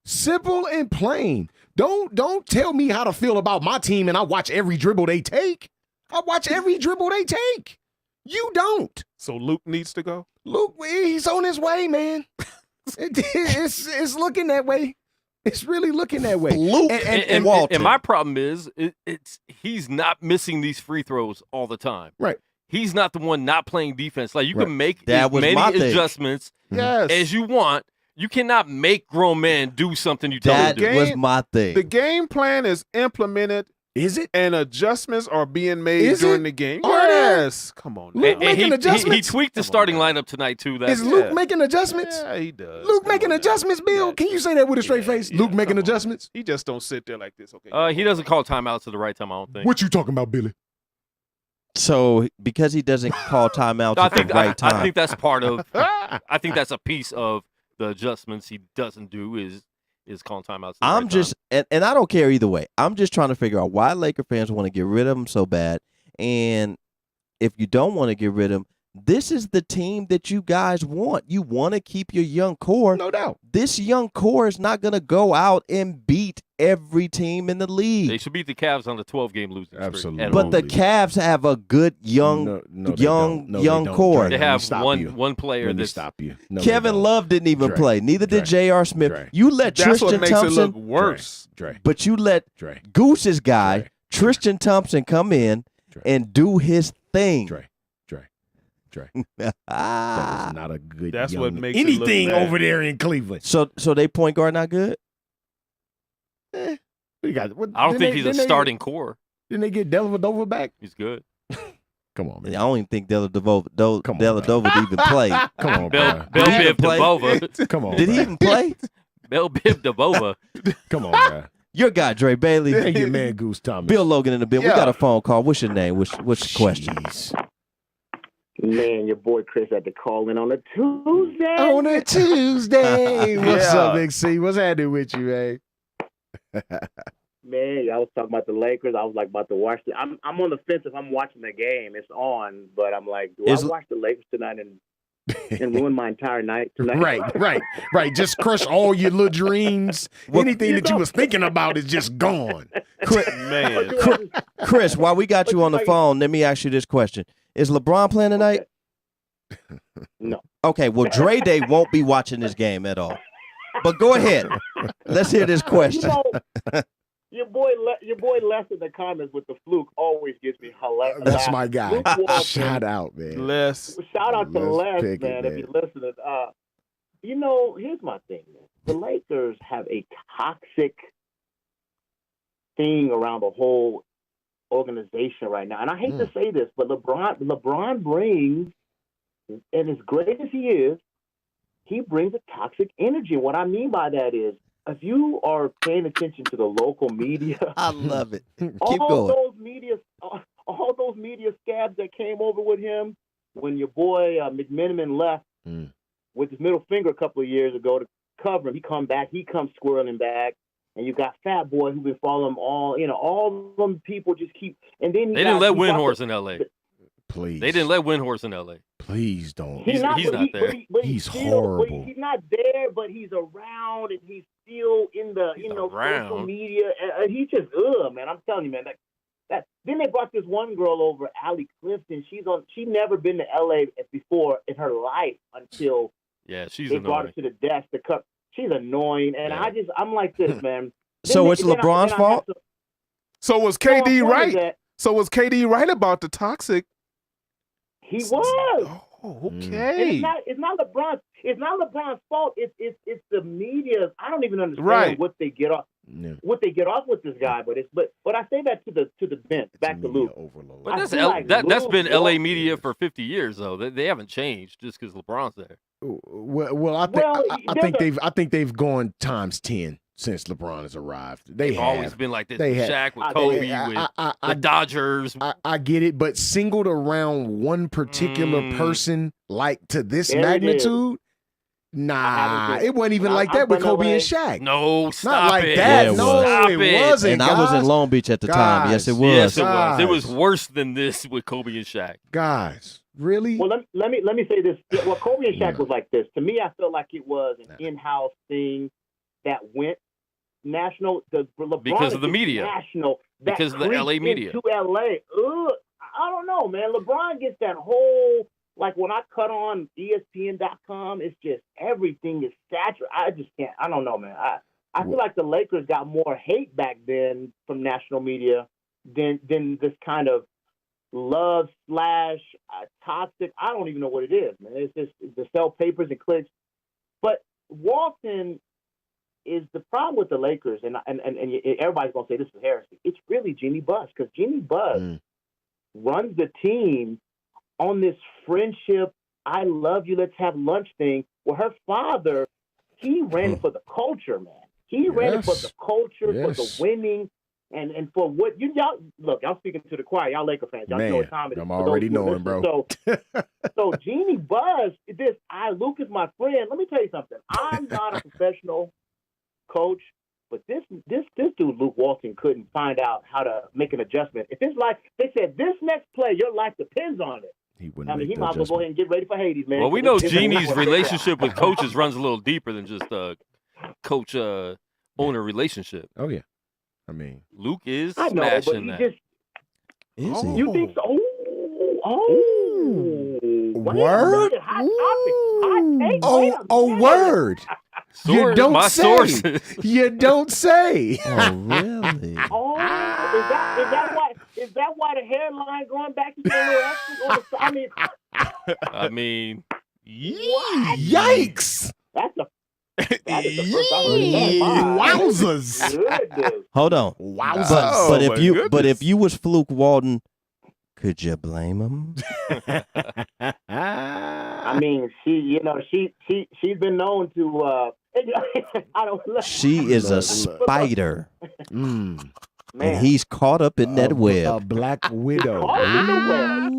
Simple and plain. Don't tell me how to feel about my team and I watch every dribble they take. I watch every dribble they take. You don't. So Luke needs to go. Luke, he's on his way, man. It's looking that way. It's really looking that way. Luke And Walton. my problem is, it's he's not missing these free throws all the time. Right. He's not the one not playing defense. Like you Right. can make That as was many my thing. adjustments Yes. as you want. You cannot make grown men do something you tell that them to do. game- was my thing. The game plan is implemented Is it? and adjustments are being made Is during it? the game. Are there? Yes. Come on. Luke now. And making he adjustments? tweaked the Come on starting now. lineup tonight too. That's Is Luke Yeah. making adjustments? Yeah, he does. Luke Come making on now. adjustments, Bill? Yeah. Can you say that with a straight face? Yeah, Luke making come on. adjustments? He just don't sit there like this. Okay. he doesn't call timeouts at the right time. I don't think. What you talking about, Billy? So because he doesn't call timeouts I at think the right time. I think that's part of. I think that's a piece of the adjustments he doesn't do is calling timeouts. At the I'm right just, time. and I don't care either way. I'm just trying to figure out why Laker fans want to get rid of him so bad. And if you don't want to get rid of him, this is the team that you guys want. You want to keep your young core. No doubt. This young core is not going to go out and beat every team in the league. They should beat the Cavs on the 12-game losing streak. Absolutely. But the Cavs have a good young core. They have one player Let me that's stop you. No, they Kevin don't. Love didn't even Dre. play. Neither did J.R. Smith. Dre. You let That's Tristan what makes Thompson, it look worse. Dre. but you let Dre. Goose's guy, Dre. Tristan Thompson, come in Dre. and do his thing. Dre. That Ah. is not a good. That's what young makes it look anything bad. over there in Cleveland. So they point guard not good? We got. What, I don't think he's a didn't they- starting core. Didn't they get Dellavedova back? He's good. Come on, I man. don't even think Dellavedova Come on, Dellavedova even played. Come on, Bill bro. Did he even Biv play? DeVova. Come on. Did he bro. even play? Bill Biv DeVova. Come on, bro. Your guy, Dre Bailey. Thank you, man, Goose Thomas. Bill Logan in the bill. We Yeah. got a phone call. What's your name? What's the question? Jeez. Man, your boy Chris had to call in on a Tuesday. On a Tuesday. What's Yeah. up, Big C? What's happening with you, man? Man, I was talking about the Lakers. I was like about to watch it. I'm on the fence if I'm watching the game. It's on, but I'm like, do I watch the Lakers tonight and ruin my entire night tonight? Right. Just crush all your little dreams. Anything you that you know- was thinking about is just gone. Man. Chris, while we got you on the phone, let me ask you this question. Is LeBron playing tonight? No. Okay, well, Dre Day won't be watching this game at all. But go ahead. Let's hear this question. Your boy Les in the comments with the fluke always gives me hilarious. That's my guy. Luke Walton. Shout out, man. Less. Shout out to Les Les, Pickett, man, if man. you're listening. Here's my thing, man. The Lakers have a toxic thing around the whole organization right now. And I hate to say this, but LeBron brings, and as great as he brings a toxic energy. What I mean by that is, if you are paying attention to the local media, I love it. Keep all going. those media scabs that came over with him when your boy McMenamin left with his middle finger a couple of years ago to cover him. He comes squirreling back, and you got Fat Boy who's been following him all. All of them people just keep. And then They didn't let Windhorse in L.A. Please. They didn't let Windhorse in L.A. Please don't. He's not there. He's horrible. He's not there, but he's around, and he's still in the social media. And he's just man. I'm telling you, man. That then they brought this one girl over, Allie Clifton. She's never been to LA before in her life until she's they annoying. brought her to the desk to cut. She's annoying, and I'm like this, man. So it's LeBron's fault? So was KD right? So was KD right about the toxic? He was. Oh, okay. It's not LeBron's fault. It's the media. I don't even understand what they get off. Yeah. What they get off with this guy, but I say that to the bench. Back to Luke. Overload. But that's Luke been L.A. Walton- media for 50 years, though. They haven't changed just because LeBron's there. Well, I think they've gone times 10 since LeBron has arrived. They've always been like this. They With have. Shaq, with Kobe, with the Dodgers. I get it, but singled around one particular person like to this There it magnitude. Nah, it wasn't even like that with Kobe and Shaq. No, stop Not like it. that. Yeah, it no, was. Stop it it. wasn't. And I was in Long Beach at the time. Yes, it was. Yes, it was. It was Guys. worse than this with Kobe and Shaq. Guys, really? Well, let me say this. Well, Kobe and Shaq was like this. To me, I felt like it was an in-house thing that went national. The LeBron Because of the is media. National. That Because of the LA creeps media. into LA. I don't know, man. LeBron gets that whole. Like when I cut on ESPN.com, it's just everything is saturated. I just can't. I don't know, man. I feel like the Lakers got more hate back then from national media than this kind of love / toxic. I don't even know what it is, man. It's just to sell papers and clicks. But Walton is the problem with the Lakers, and everybody's gonna say this is heresy. It's really Jeannie Buss, because Jeannie Buss runs the team on this friendship, I love you, let's have lunch thing. Well, her father, he ran for the culture, man. He ran it for the culture, for the winning, and for what y'all look. I'm speaking to the choir, y'all Laker fans. Y'all know what time it is. I'm already knowing, bro. So Jeannie Buss, Luke is my friend. Let me tell you something. I'm not a professional coach, but this dude Luke Walton couldn't find out how to make an adjustment. If his life, they said this next play, your life depends on it. He wouldn't. I mean, make he the might as well go ahead and get ready for Hades, man. Well, we know It's- Genie's relationship with coaches runs a little deeper than just a coach owner relationship. Oh yeah. I mean, Luke is I know, but smashing he that. just. Is he? You think so? Wait a Word? minute. Hot topic. Hot take. Oh, Wait a oh, minute. word. You Source- don't my say. sources. You don't say. Oh, really? Oh, is that why the hairline going back to your little extra on the side? I mean, I mean, Yikes! that is the first I heard of that. My Wowzers! goodness. Hold on. Wowzers! But Oh, my if you was Fluke Walton, could you blame him? I mean, she's been known to. I don't. She is a Look. spider, Mm, Man, and he's caught up in that a web. black widow. caught in the web.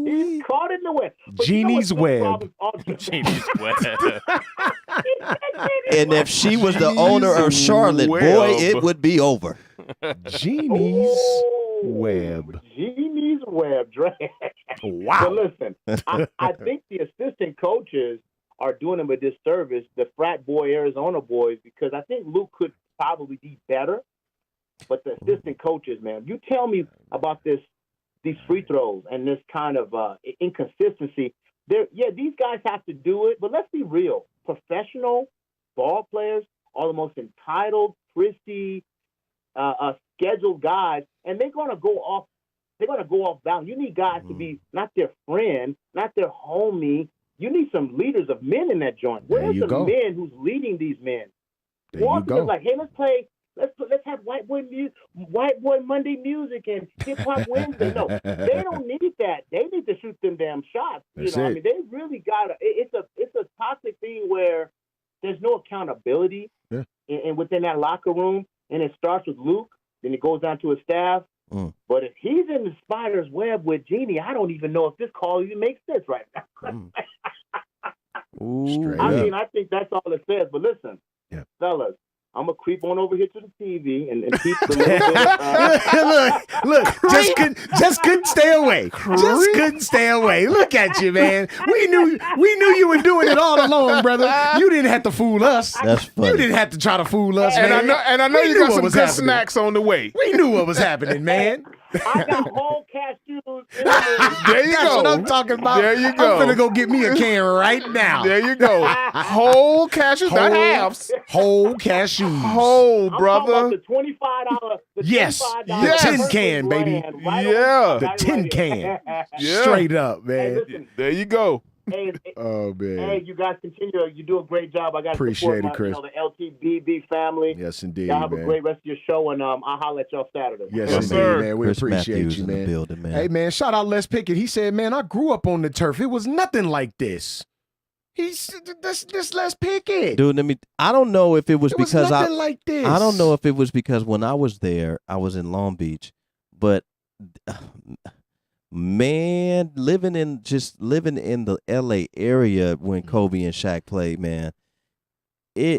He's caught in the web. But you know Genie's what's the web. problem also? Genie's web. And if she was the owner of Charlotte, boy, Web. it would be over. Genie's Ooh, web. Genie's web drag. Wow. But listen, I think the assistant coaches are doing him a disservice, the frat boy Arizona boys, because I think Luke could probably be better. But the assistant coaches, man, you tell me about these free throws and this kind of inconsistency. These guys have to do it, but let's be real. Professional ball players are the most entitled, prissy, scheduled guys, and they're gonna go off. They're gonna go off bounds. You need guys to be not their friend, not their homie. You need some leaders of men in that joint. There Where's you the go. men who's leading these men? There you Walton go. is like, hey, let's have white boy Monday music and hip hop Wednesday. No, they don't need that. They need to shoot them damn shots. That's I it. mean, they really gotta. It's a toxic thing where there's no accountability and within that locker room, and it starts with Luke, then it goes down to his staff. But if he's in the spider's web with Genie, I don't even know if this call even makes sense right now. Straight I up. mean, I think that's all it says. But listen, fellas, I'm gonna creep on over here to the TV and keep the little bit, look, just couldn't stay away. Just couldn't stay away. Look at you, man. We knew you were doing it all along, brother. You didn't have to fool us. That's funny. You didn't have to try to fool us, And man. I know We you knew got what some was good happening. snacks on the way. We knew what was happening, man. I got whole cashews. There you That's go. what I'm talking about. There you go. I'm finna go get me a can right now. There you go. Whole cashews, not halves. Whole cashews. Whole, I'm talking brother. about the $25. Yes. $25 The tin birthday can, baby. brand, right Yeah. on The right tin here. can. Yeah. Straight up, Hey, man. listen, There you go. hey, Oh, man. hey, you guys continue. You do a great job. I got to Appreciate support it, Chris. the LTBB family. Yes, indeed, Y'all have a man. great rest of your show, and I'll holler at y'all Saturday. Yes, Yes, indeed, sir. man. We Chris appreciate Matthews you, in the man. building, man. Hey, man, shout out Les Pickett. He said, man, I grew up on the turf. It was nothing like this. This Les Pickett. Dude, I don't know if it was It was because nothing like this. I don't know if it was because when I was there, I was in Long Beach, but man, living in the LA area when Kobe and Shaq played, man,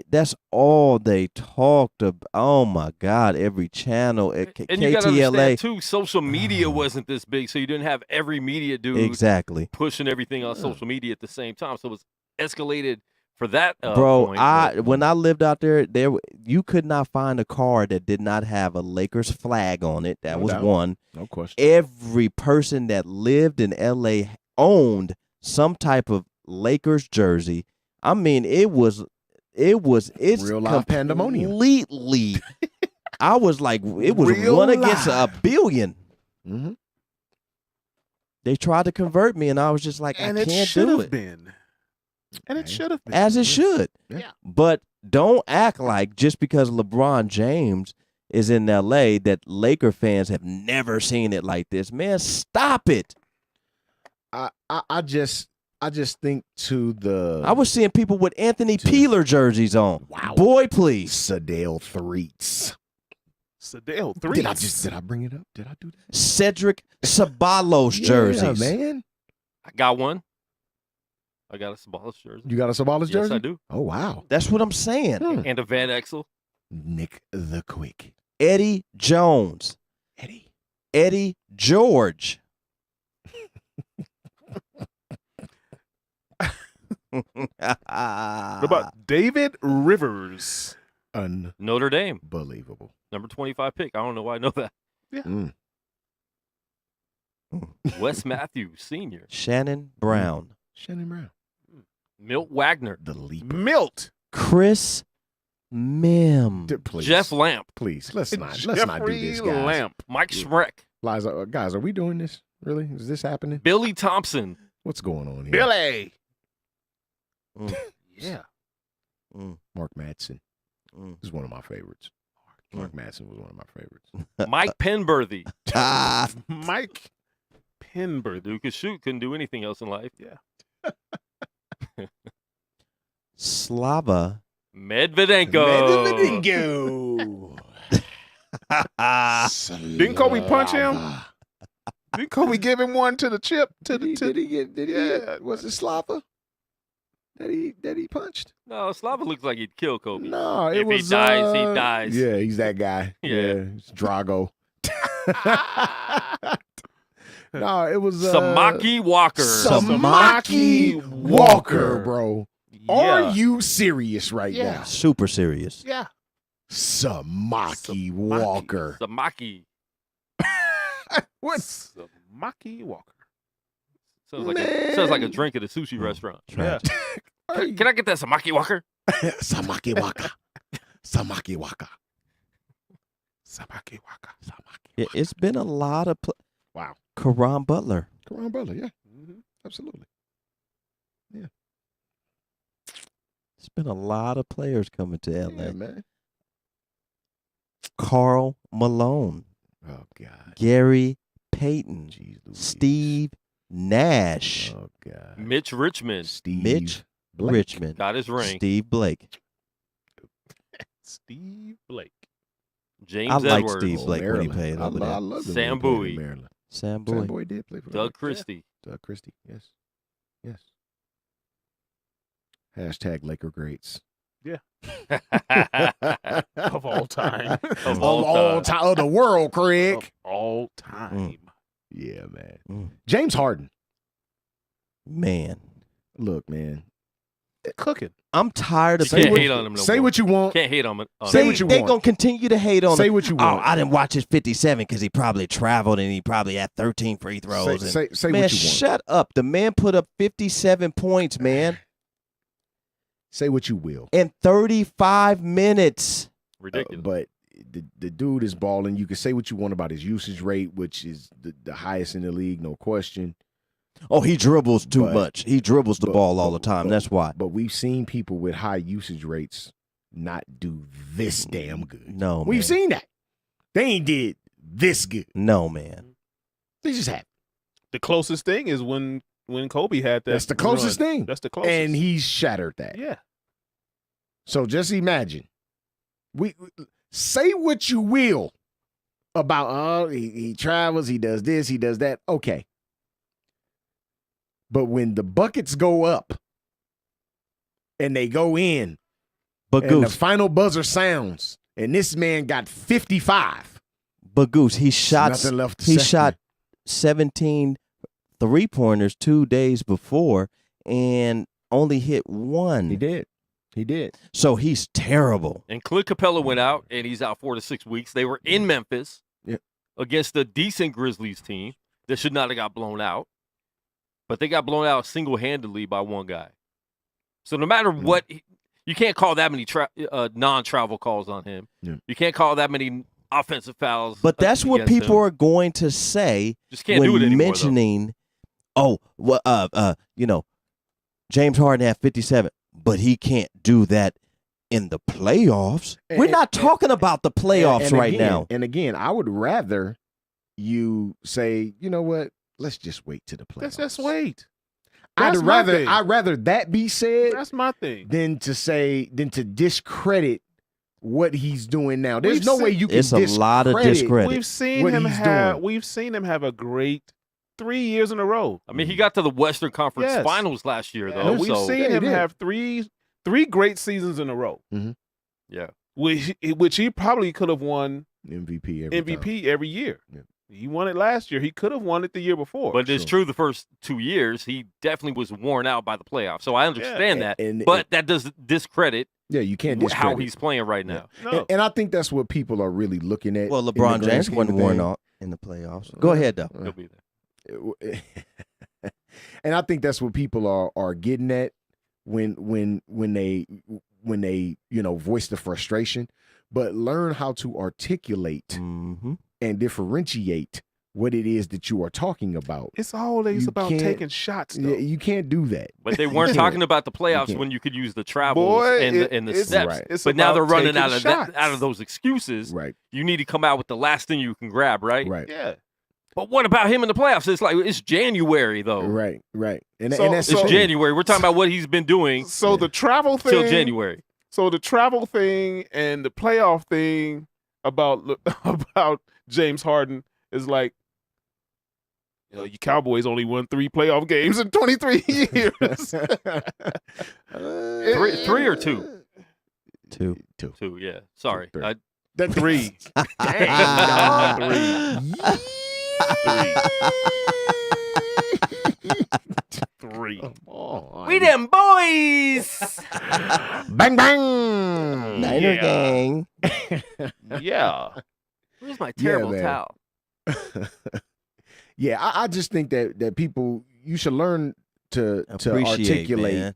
that's all they talked about. Oh my God, every channel at And you got to KTLA. understand too, social media wasn't this big, so you didn't have every media dude Exactly. pushing everything on social media at the same time. So it was escalated for that. Bro, point. when I lived out there, you could not find a car that did not have a Lakers flag on it. That No was doubt. one. No question. Every person that lived in LA owned some type of Lakers jersey. I mean, it's Real life pandemonium. completely. I was like, it was Real one against life. a billion. Mm-hmm. They tried to convert me, and I was just like, And I it can't should do have it. been. And it should have been. As it should. Yeah. But don't act like just because LeBron James is in LA that Laker fans have never seen it like this. Man, stop it. I just think to the I was seeing people with Anthony Peeler jerseys on. Wow. Boy, please. Sedale Threats. Sadell, three. Did I bring it up? Did I do that? Cedric Sabalos jerseys. Yeah, man. I got one. I got a Sabalas jersey. You got a Sabalas jersey? Yes, I do. Oh, wow. That's what I'm saying. And a Van Exel. Nick the Quick. Eddie Jones. Eddie. Eddie George. What about David Rivers? Notre Dame, Unbelievable. number 25 pick. I don't know why I know that. Wes Matthews, senior. Shannon Brown. Shannon Brown. Milt Wagner. The leaper. Milt. Chris Mim. Please. Jeff Lamp. Please, let's not do Jeffrey this, guys. Lamp. Mike Schreck. Liza, guys, are we doing this? Really? Is this happening? Billy Thompson. What's going on here? Billy. Mm. Yeah. Mark Madsen. Mm. This is one of my favorites. Mark Madsen was one of my favorites. Mike Penberthy. Ah, Mike Penberthy. Who could shoot, couldn't do anything else in life. Yeah. Slava. Medvedenko. Didn't Kobe punch him? Didn't Kobe give him one to the chip? Did he get, was it Slava that he punched? No, Slava looks like he'd kill Kobe. No, it If was he dies, he dies. Yeah, he's that guy. Yeah. It's Drago. No, it was Samaki Walker. Samaki Walker, bro. Yeah. Are you serious right now? super serious. Yeah. Samaki Walker. Samaki. What? Samaki Walker. Sounds like a drink at a sushi restaurant. Yeah. Can I get that Samaki Walker? Samaki Walker. Samaki Walker. Samaki Walker. It's been a lot of. Wow. Karan Butler. Karan Butler, yeah. Mm-hmm. Absolutely. Yeah. It's been a lot of players coming to LA. Yeah, man. Karl Malone. Oh, God. Gary Payton. Jeez Louise. Steve Nash. Oh, God. Mitch Richmond. Steve Mitch Blake. Richmond. Got his ring. Steve Blake. Steve Blake. James I like Edwards. Steve Blake when he Maryland. played over I there. love Sam Bowie. Maryland. Sam Sam Bowie. Bowie did play for Doug Christie. Doug Christie, yes. Yes. Hashtag Laker greats. Of all time. Of all time. Of the world, Craig. Of all time. Yeah, man. Mm. James Harden. Man. Look, man. Cooking. I'm tired of You can't people. hate on him no Say more. what you want. Can't hate on him. Say what you They want. gonna continue to hate on Say him. what you Oh, want. I didn't watch his 57 because he probably traveled and he probably had 13 free throws. Say man, what you want. shut up. The man put up 57 points, man, Say what you will. in 35 minutes. Ridiculous. But the dude is balling. You can say what you want about his usage rate, which is the highest in the league, no question. Oh, he dribbles too But- much. He dribbles the but- ball all the but- time. but- That's why. But we've seen people with high usage rates not do this damn good. No, man. We've seen that. They ain't did this good. No, man. They just have. The closest thing is when Kobe had that. That's the closest run. thing. That's the closest. And he's shattered that. yeah. So just imagine. We say what you will about he travels, he does this, he does that. Okay. But when the buckets go up and they go in But and the Goose, final buzzer sounds and this man got 55. he shot Nothing left to he say. shot 17 3-pointers 2 days before and only hit one. He did. So he's terrible. And Clint Capella went out, and he's out 4 to 6 weeks. They were in Memphis against a decent Grizzlies team that should not have got blown out. But they got blown out single-handedly by one guy. So no matter what, you can't call that many non-travel calls on him. Yeah. You can't call that many offensive fouls. But that's what against people him. are going to say Just can't when do it anymore, mentioning, James Harden had 57, but he can't do that in the playoffs. We're not talking about the playoffs right again, now. And again, I would rather you say, you know what? Let's just wait to the playoffs. Let's just wait. I'd That's my thing. rather that be said That's my thing. than to discredit what he's doing now. There's We've no seen- way you can It's a lot of discredit. We've seen what him he's have. doing. We've seen him have a great 3 years in a row. I mean, he got to the Western Conference Yes. Finals last year, Yeah, though. we've so, seen Yeah, he him did. have three great seasons in a row, yeah. which he probably could have won MVP MVP every year. Yeah. He won it last year. He could have won it the year before. But it's true the first 2 years, he definitely was worn out by the playoffs. So I understand that. And but that doesn't discredit you can't how he's playing right now. Yeah. No. And I think that's what people are really looking at. Well, in the LeBron grand James scheme wasn't of worn things. out in the playoffs. Go ahead, though. He'll be there. And I think that's what people are getting at when they voice the frustration, but learn how to articulate Mm-hmm. and differentiate what it is that you are talking about. It's always You about can't- taking shots, though. You can't do that. But they weren't talking about the playoffs can't. when you could use the travels Boy, and the it's- steps. Right. it's But now about they're running taking out of shots. out of those excuses. Right. You need to come out with the last thing you can grab, right? Right. Yeah. But what about him in the playoffs? It's like it's January though. Right. And So- that's It's the thing. January. We're talking about what he's been doing So the travel thing. till January. So the travel thing and the playoff thing about James Harden is like, you Cowboys only won 3 playoff games in 23 years. Three or two? Two. Two, yeah. Sorry. Three. That 3. Three. We them boys. Bang bang. Niner Yeah. gang. Yeah. Where's my Yeah, terrible man. towel? Yeah, I just think that people, you should learn to Appreciate, articulate man.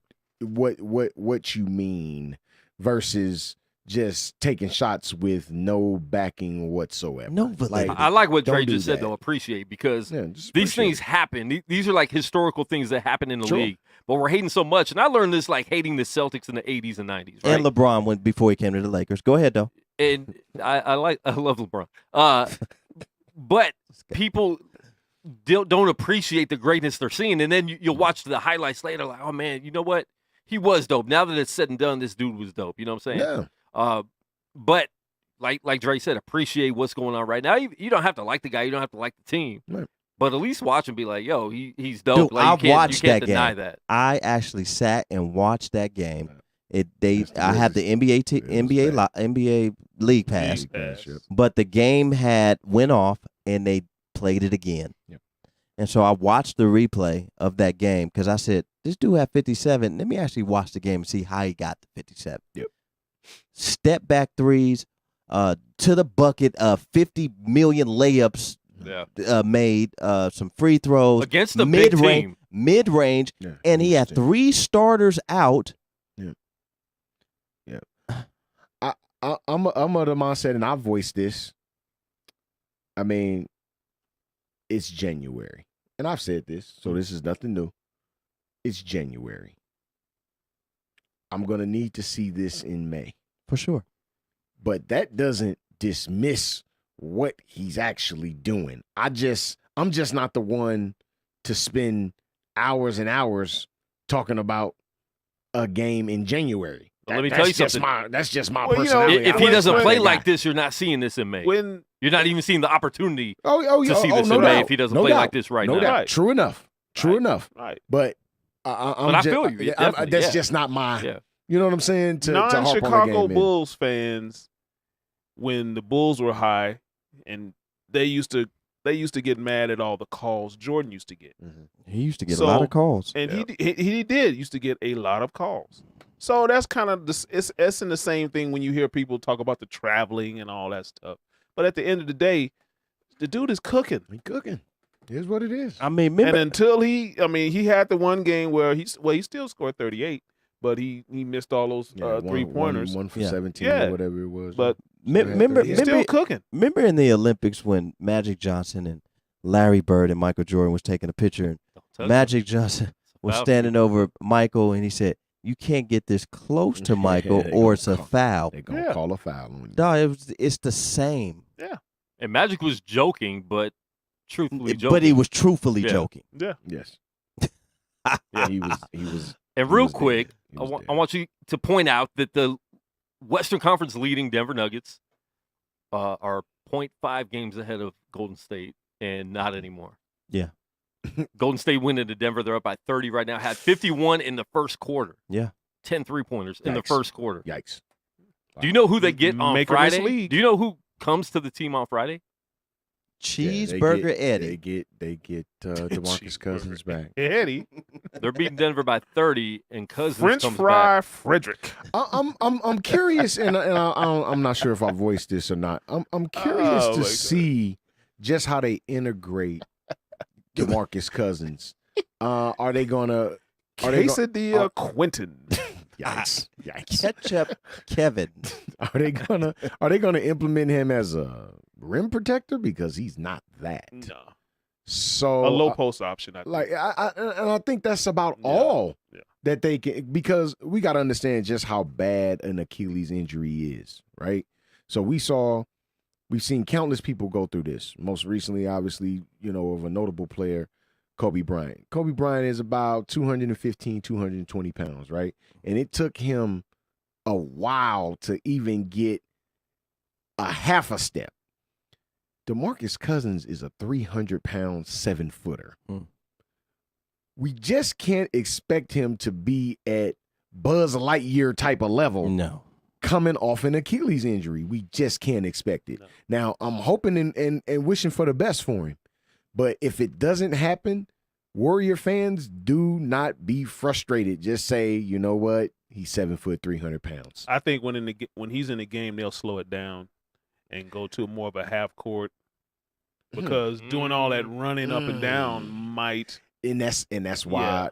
what you mean versus just taking shots with no backing whatsoever. No validity. I like what Don't Dre do just said that. though. Appreciate because Yeah, just these appreciate things it. happen. These are like historical things that happen in the Sure. league. But we're hating so much, and I learned this like hating the Celtics in the '80s and '90s. Right? And LeBron went before he came to the Lakers. Go ahead, though. And I love LeBron. But people don't appreciate the greatness they're seeing, and then you'll watch the highlights later, like, oh man, you know what? He was dope. Now that it's said and done, this dude was dope. You know what I'm saying? Yeah. But like Dre said, appreciate what's going on right now. You don't have to like the guy. You don't have to like the team. Right. But at least watch and be like, yo, he's dope. Dude, like, I've you watched can't that deny game. that. I actually sat and watched that game. That's the I have the NBA bad. NBA League Pass, League Pass. but the game went off and they played it again. Yep. And so I watched the replay of that game because I said, this dude had 57. Let me actually watch the game and see how he got to 57. Yep. Step back threes, to the bucket, 50 million layups Yeah. made, some free throws. Against the big team. Mid-range, Yeah, and he had interesting. 3 starters out. I'm of the mindset, and I voiced this. I mean, it's January, and I've said this, so this is nothing new. It's January. I'm gonna need to see this in May, For sure. but that doesn't dismiss what he's actually doing. I'm just not the one to spend hours and hours talking about a game in January. Well, let me tell you something. That's just my Well, you know, personality. If I he like doesn't that play guy. like this, you're not seeing this in May. When You're not even seeing the opportunity oh, to see this no in May doubt. if he doesn't No play doubt. like this right no now. doubt. Right. True enough. True Right. enough. right. But But I feel you. Definitely, that's yeah. just not my. Yeah. You know what I'm saying? To harp on the Non-Chicago game, Bulls fans, when the Bulls were high, and they used to get mad at all the calls Jordan used to get, He used to get So- a lot of calls. and he did used to get a lot of calls. So that's kind of it's in the same thing when you hear people talk about the traveling and all that stuff. But at the end of the day, the dude is cooking. He cooking. Here's what it is. I mean, And remember, until he had the one game where he still scored 38, but he missed all those Yeah, 3-pointers. one for Yeah. 17 Yeah. or whatever it was. But remember, he's still cooking. remember in the Olympics when Magic Johnson and Larry Bird and Michael Jordan was taking a picture, and Don't touch Magic Johnson was foul. standing over Michael, and he said, "You can't get this close to Michael, They or gonna it's a call- foul." They're going to Yeah. call a foul on you. Dog, it's the same. And Magic was joking, but truthfully joking. But he was truthfully Yeah. joking. Yeah. Yes. Yeah. He was. And he real was there. quick, He I was want there. you to point out that the Western Conference leading Denver Nuggets are 0.5 games ahead of Golden State, and not anymore. Yeah. Golden State went into Denver. They're up by 30 right now. Had 51 in the first quarter. Yeah. 10 3-pointers in the Yikes. first quarter. Yikes. Do you know who they get on Maker of this Friday? league. Do you know who comes to the team on Friday? Cheeseburger Eddie. They get DeMarcus Cousins back. Eddie. They're beating Denver by 30, and Cousins French comes fry back. Frederick. I'm curious, and I'm not sure if I voiced this or not. I'm curious to see just how they integrate DeMarcus Cousins. Are they gonna? Quesadilla Quentin. Yikes! Ketchup Kevin. Are they gonna implement him as a rim protector, because he's not that? No. So A low post option. I think. I think that's about all that they can, because we got to understand just how bad an Achilles injury is, right? So we've seen countless people go through this. Most recently, obviously, of a notable player, Kobe Bryant. Kobe Bryant is about 215, 220 pounds, right? And it took him a while to even get a half a step. DeMarcus Cousins is a 300-pound 7-footer. We just can't expect him to be at Buzz Lightyear type of level. No. Coming off an Achilles injury. We just can't expect it. No. Now, I'm hoping and wishing for the best for him. But if it doesn't happen, Warrior fans, do not be frustrated. Just say, you know what? He's 7 foot, 300 pounds. I think when he's in the game, they'll slow it down and go to more of a half court, because doing all that running up and down might. And that's why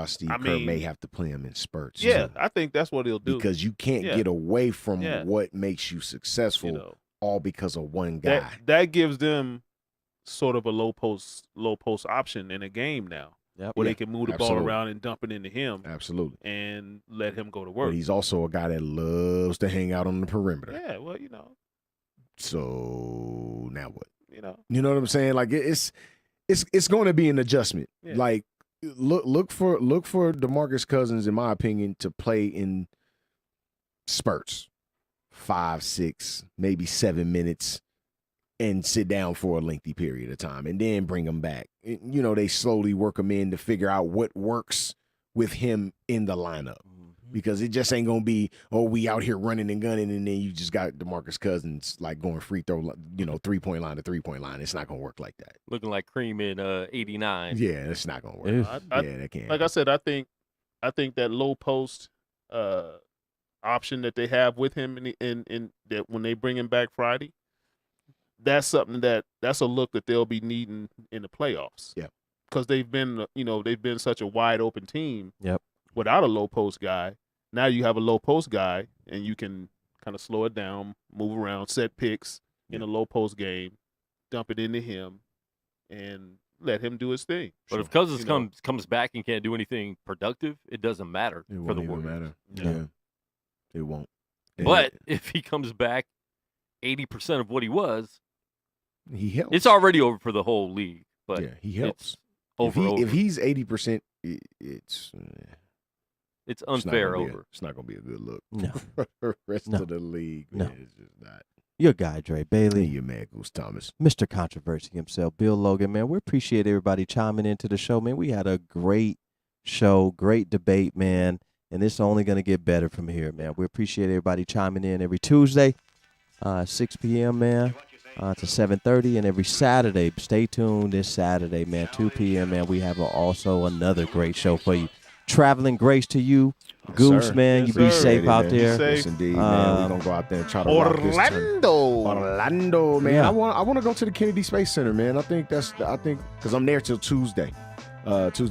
Steve Kerr may have to play him in spurts. Yeah, I think that's what he'll do, because you can't get away from what makes you successful, all because of one guy. That gives them sort of a low post option in a game now, where they can move the ball around and dump it into him. Absolutely. And let him go to work. But he's also a guy that loves to hang out on the perimeter. Yeah, well, So now what? You know what I'm saying? Like it's going to be an adjustment. Yeah. Like look for DeMarcus Cousins, in my opinion, to play in spurts, 5, 6, maybe 7 minutes, and sit down for a lengthy period of time, and then bring him back. They slowly work him in to figure out what works with him in the lineup. Because it just ain't going to be, we out here running and gunning, and then you just got DeMarcus Cousins like going free throw, 3-point line to 3-point line. It's not going to work like that. Looking like Cream in 89. Yeah, it's not going to work. That can't. Like I said, I think that low post option that they have with him in that when they bring him back Friday, that's something that's a look that they'll be needing in the playoffs. Yeah. Because they've been such a wide open team. Yep. Without a low post guy. Now you have a low post guy, and you can kind of slow it down, move around, set picks in a low post game, dump it into him, and let him do his thing. But if Cousins comes back and can't do anything productive, it doesn't matter for the Warriors. Matter. Yeah. It won't. But if he comes back 80% of what he was, he helps. It's already over for the whole league. But yeah, he helps. If he's 80%, it's unfair over. It's not going to be a good look. No. For the rest of the league. No. Man, it's just not. Your guy, Dre Bailey. Your man, Goose Thomas. Mr. Controversy himself, Bill Logan, man. We appreciate everybody chiming into the show, man. We had a great show, great debate, man. And it's only going to get better from here, man. We appreciate everybody chiming in every Tuesday, 6 p.m., man, to 7:30. And every Saturday, stay tuned this Saturday, man, 2 p.m., man. We have also another great show for you. Traveling grace to you, Goose, man. You be safe out there. Yes, indeed, man. We're gonna go out there and try to rock this turn. Orlando, man. Yeah. I want to go to the Kennedy Space Center, man. I think because I'm there till Tuesday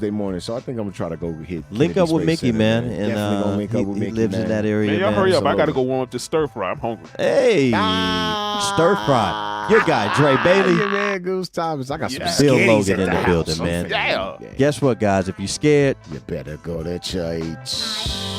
morning, so I think I'm gonna try to go hit. Link Kennedy up with Space Mickey, Center, man. Definitely gonna link up with Mickey. He lives in that area. Man, y'all man. hurry up! I gotta go warm up this stir fry. I'm hungry. Hey, stir fry. Your guy, Dre Bailey. Your man, Goose Thomas. I got some Bill skitties Logan at in the house. building, man. Yeah. Guess what, guys? If you're scared, you better go to church.